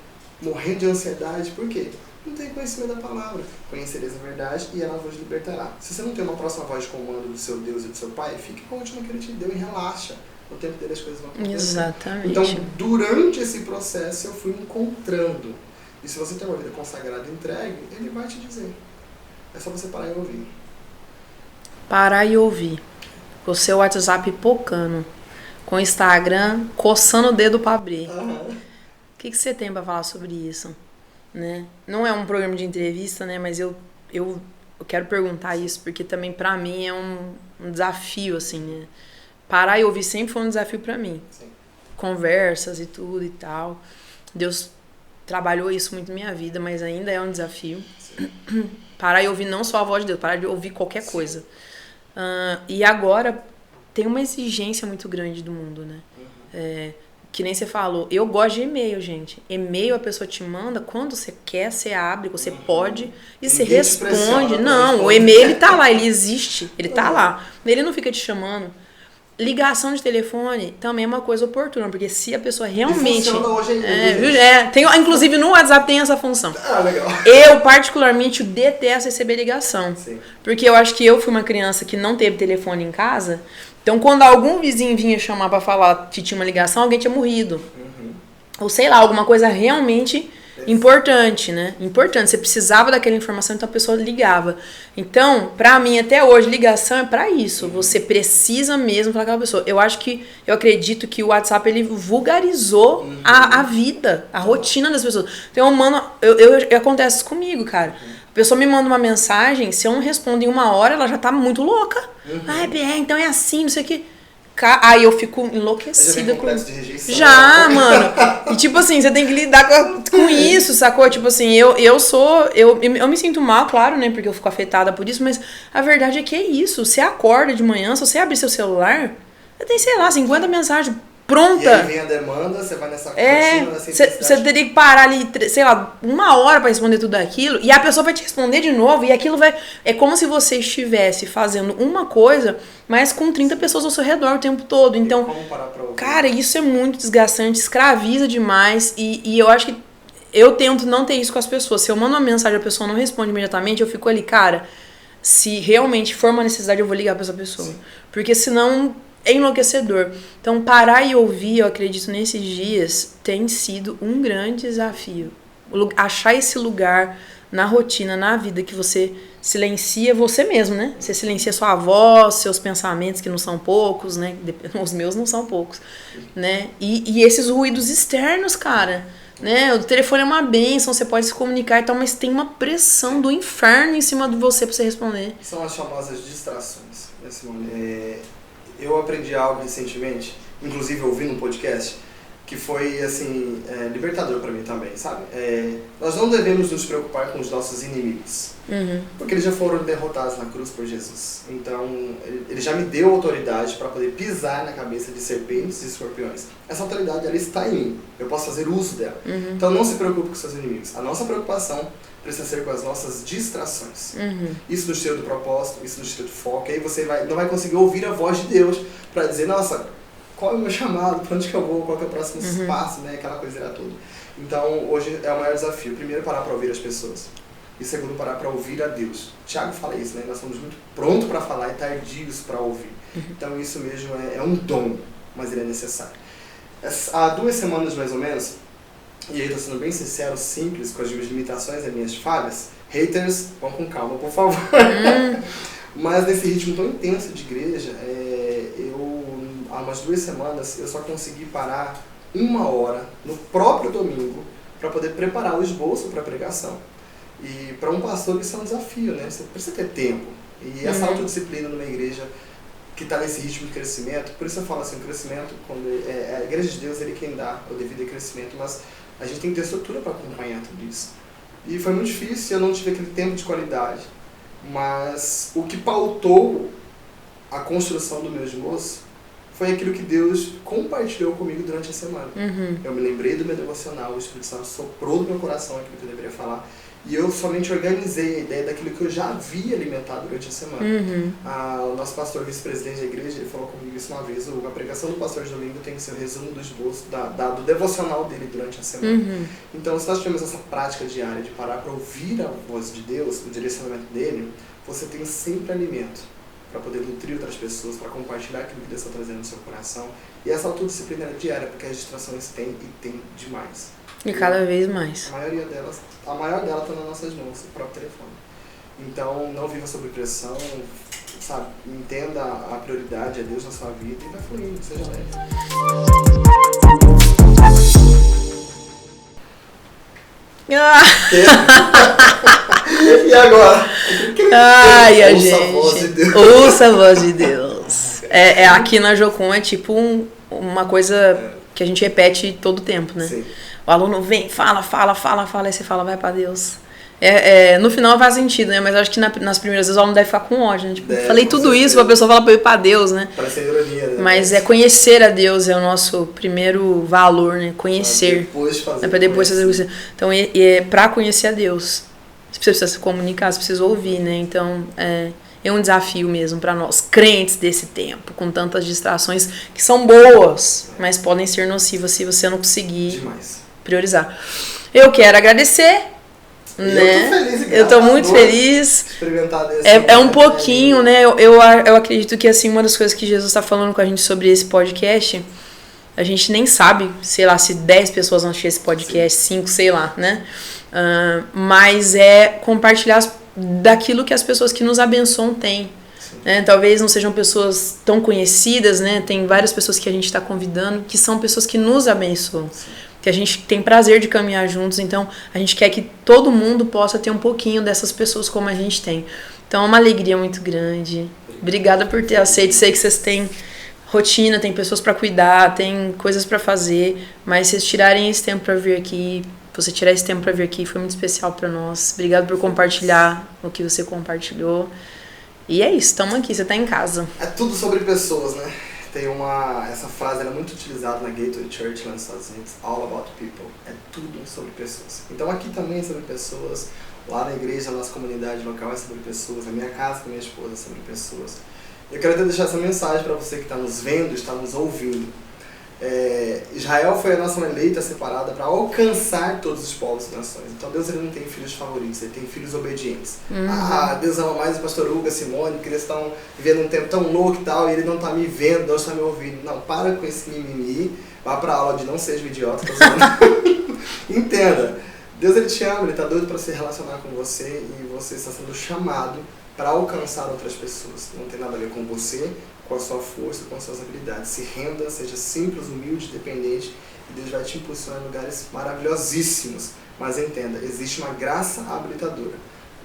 morrendo de ansiedade, por quê? Não tem conhecimento da palavra. Conhecereis a verdade e ela vos libertará. Se você não tem uma próxima voz de comando do seu Deus e do seu Pai, fique contente no que Ele te deu e relaxa. No tempo dele as coisas vão acontecer. Exatamente. Então, durante esse processo, eu fui encontrando. E se você tem uma vida consagrada e entregue, Ele vai te dizer. É só você parar e ouvir. Parar e ouvir. Com o seu WhatsApp pipocando. Com o Instagram coçando o dedo pra abrir. O que você tem pra falar sobre isso? Né? Não é um programa de entrevista, né? Mas eu quero perguntar isso, porque também pra mim é um desafio, assim, né? Parar e ouvir sempre foi um desafio pra mim. Sim. Conversas e tudo e tal. Deus trabalhou isso muito na minha vida, mas ainda é um desafio. Sim. Parar e ouvir não só a voz de Deus, parar de ouvir qualquer coisa. E agora tem uma exigência muito grande do mundo, né? Que nem você falou, eu gosto de e-mail, gente. E-mail a pessoa te manda, quando você quer, você abre, você pode e você responde. Não, o e-mail ele tá lá, ele existe, ele tá lá. Ele não fica te chamando. Ligação de telefone também é uma coisa oportuna, porque se a pessoa realmente... Funciona hoje ainda. Inclusive no WhatsApp tem essa função. Legal. Eu, particularmente, detesto receber ligação. Sim. Porque eu acho que eu fui uma criança que não teve telefone em casa. Então, quando algum vizinho vinha chamar pra falar que tinha uma ligação, alguém tinha morrido. Ou sei lá, alguma coisa realmente importante, né? Importante. Você precisava daquela informação, então a pessoa ligava. Então, pra mim, até hoje, ligação é pra isso. Você precisa mesmo falar com aquela pessoa. Eu acredito que o WhatsApp, ele vulgarizou a vida, a rotina das pessoas. Então, mano, acontece isso comigo, cara. A pessoa me manda uma mensagem, se eu não respondo em 1 hora, ela já tá muito louca. Então é assim, não sei o que. Aí eu fico enlouquecida com isso. Já, mano. E tipo assim, você tem que lidar com isso, sacou? Tipo assim, eu me sinto mal, claro, né? Porque eu fico afetada por isso, mas a verdade é que é isso. Você acorda de manhã, se você abrir seu celular, você tem, sei lá, 50 mensagens pronta. E aí vem a demanda, você vai nessa rotina, você teria que parar ali, sei lá, 1 hora pra responder tudo aquilo, e a pessoa vai te responder de novo, e aquilo vai... É como se você estivesse fazendo uma coisa, mas com 30 pessoas ao seu redor o tempo todo. Então, cara, isso é muito desgastante, escraviza demais, e eu acho que eu tento não ter isso com as pessoas. Se eu mando uma mensagem e a pessoa não responde imediatamente, eu fico ali, cara, se realmente for uma necessidade, eu vou ligar pra essa pessoa. Sim. Porque senão... é enlouquecedor. Então, parar e ouvir, eu acredito, nesses dias, tem sido um grande desafio. Achar esse lugar na rotina, na vida, que você silencia você mesmo, né? Você silencia sua voz, seus pensamentos, que não são poucos, né? Os meus não são poucos, né? E esses ruídos externos, cara, né? O telefone é uma bênção, você pode se comunicar e tal, mas tem uma pressão do inferno em cima de você pra você responder. São as famosas distrações, né, Simone? Eu aprendi algo recentemente, inclusive ouvindo um podcast, que foi, assim, libertador pra mim também, sabe? Nós não devemos nos preocupar com os nossos inimigos, porque eles já foram derrotados na cruz por Jesus. Então, ele já me deu autoridade para poder pisar na cabeça de serpentes e escorpiões. Essa autoridade, ela está em mim, eu posso fazer uso dela. Então, não se preocupe com seus inimigos. A nossa preocupação precisa ser com as nossas distrações. Isso nos tira do propósito, isso nos tira do foco. Aí você não vai conseguir ouvir a voz de Deus para dizer, nossa, qual é o meu chamado, para onde que eu vou, qual que é o próximo passo, né? Aquela coisa era tudo. Então, hoje é o maior desafio. Primeiro, parar para ouvir as pessoas. E segundo, parar para ouvir a Deus. Tiago fala isso, né? Nós somos muito prontos para falar e tardios para ouvir. Então, isso mesmo é um dom, mas ele é necessário. Há 2 semanas, mais ou menos, e aí estou sendo bem sincero, simples, com as minhas limitações e minhas falhas, haters, vão com calma, por favor. Mas nesse ritmo tão intenso de igreja, há umas 2 semanas, eu só consegui parar 1 hora no próprio domingo para poder preparar o esboço para a pregação. E para um pastor isso é um desafio, né? Você precisa ter tempo. E essa autodisciplina numa igreja que está nesse ritmo de crescimento, por isso eu falo assim, o crescimento, quando a igreja de Deus, ele quem dá o devido crescimento, mas a gente tem que ter estrutura para acompanhar tudo isso. E foi muito difícil, eu não tive aquele tempo de qualidade. Mas o que pautou a construção do meu esboço foi aquilo que Deus compartilhou comigo durante a semana. Eu me lembrei do meu devocional, o Espírito Santo soprou no meu coração aquilo que eu deveria falar. E eu somente organizei a ideia daquilo que eu já havia alimentado durante a semana. O nosso pastor vice-presidente da igreja, ele falou comigo isso uma vez, a pregação do pastor de domingo tem que ser o resumo do esboço, do devocional dele durante a semana. Então, se nós tivermos essa prática diária de parar para ouvir a voz de Deus, o direcionamento dele, você tem sempre alimento para poder nutrir outras pessoas, para compartilhar aquilo que Deus está trazendo no seu coração. E essa autodisciplina é diária, porque as distrações têm e tem demais. E cada vez mais. A maior delas está nas nossas mãos, o próprio telefone. Então, não viva sob pressão, sabe? Entenda a prioridade, é Deus na sua vida e vai fluindo, seja leve. E agora? Ai, a Ouça gente. A voz de Deus. Ouça a voz de Deus. Aqui na Jocum é tipo uma coisa que a gente repete todo o tempo, né? Sim. O aluno vem, fala, aí você fala, vai pra Deus. No final faz sentido, né? Mas eu acho que nas primeiras vezes o aluno deve ficar com ódio, né? Tipo, falei tudo certeza. Isso pra pessoa falar pra eu ir pra Deus, né? Parece ironia, né? Mas conhecer a Deus é o nosso primeiro valor, né? Conhecer. Pra depois fazer. Então, pra conhecer a Deus, você precisa se comunicar, você precisa ouvir, né? Então, é um desafio mesmo para nós, crentes desse tempo, com tantas distrações que são boas, mas podem ser nocivas se você não conseguir priorizar. Eu quero agradecer, né? Eu tô muito feliz. Experimentar desse um pouquinho, né? Eu acredito que assim, uma das coisas que Jesus está falando com a gente sobre esse podcast, a gente nem sabe, sei lá, se 10 pessoas vão assistir esse podcast, 5, sei lá, né? Mas é compartilhar daquilo que as pessoas que nos abençoam têm. Né? Talvez não sejam pessoas tão conhecidas, né? Tem várias pessoas que a gente está convidando que são pessoas que nos abençoam. Que a gente tem prazer de caminhar juntos, então a gente quer que todo mundo possa ter um pouquinho dessas pessoas como a gente tem. Então é uma alegria muito grande. Obrigada por ter aceito. Sei que vocês têm rotina, tem pessoas para cuidar, tem coisas para fazer, mas vocês tirarem esse tempo para vir aqui, você tirar esse tempo para vir aqui foi muito especial para nós. Obrigado por compartilhar o que você compartilhou. E é isso, estamos aqui, você tá em casa. É tudo sobre pessoas, né? Tem essa frase, ela é muito utilizada na Gateway Church lá nos Estados Unidos, all about people, é tudo sobre pessoas. Então aqui também é sobre pessoas, lá na igreja, na nossa comunidade local é sobre pessoas, na minha casa com minha esposa é sobre pessoas. Eu quero deixar essa mensagem para você que está nos vendo, está nos ouvindo. Israel foi a nação eleita, separada para alcançar todos os povos e nações. Então Deus ele não tem filhos favoritos, ele tem filhos obedientes. Deus ama mais o pastor Hugo, a Simone, porque eles estão vivendo um tempo tão louco e tal, e ele não está me vendo, não está me ouvindo. Não, para com esse mimimi, vá para a aula de não seja um idiota. Entenda, Deus ele te ama, ele está doido para se relacionar com você e você está sendo chamado para alcançar outras pessoas. Não tem nada a ver com você, com a sua força, com as suas habilidades. Se renda, seja simples, humilde, dependente, e Deus vai te impulsionar em lugares maravilhosíssimos. Mas entenda, existe uma graça habilitadora.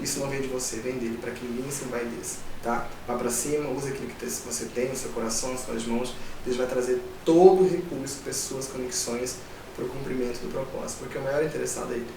Isso não vem de você, vem dele, para que ninguém se envaideça, tá? Vá para cima, use aquilo que você tem no seu coração, nas suas mãos. Deus vai trazer todo o recurso, pessoas, conexões, para o cumprimento do propósito, porque o maior interessado é ele.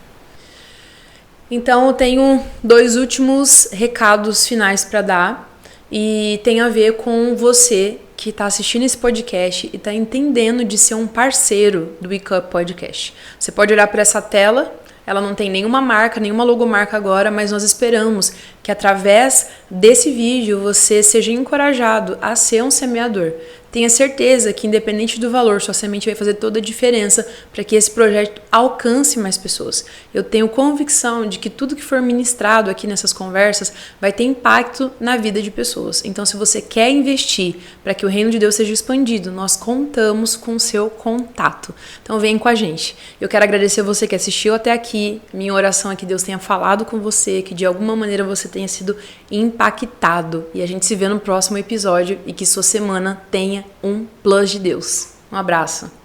Então eu tenho 2 últimos recados finais para dar. E tem a ver com você que está assistindo esse podcast e está entendendo de ser um parceiro do Wake Up Podcast. Você pode olhar para essa tela, ela não tem nenhuma marca, nenhuma logomarca agora, mas nós esperamos que através desse vídeo você seja encorajado a ser um semeador. Tenha certeza que, independente do valor, sua semente vai fazer toda a diferença para que esse projeto alcance mais pessoas. Eu tenho convicção de que tudo que for ministrado aqui nessas conversas vai ter impacto na vida de pessoas. Então, se você quer investir para que o reino de Deus seja expandido, nós contamos com o seu contato. Então, vem com a gente. Eu quero agradecer a você que assistiu até aqui. Minha oração é que Deus tenha falado com você, que de alguma maneira você tenha sido impactado. E a gente se vê no próximo episódio e que sua semana tenha um plus de Deus. Um abraço.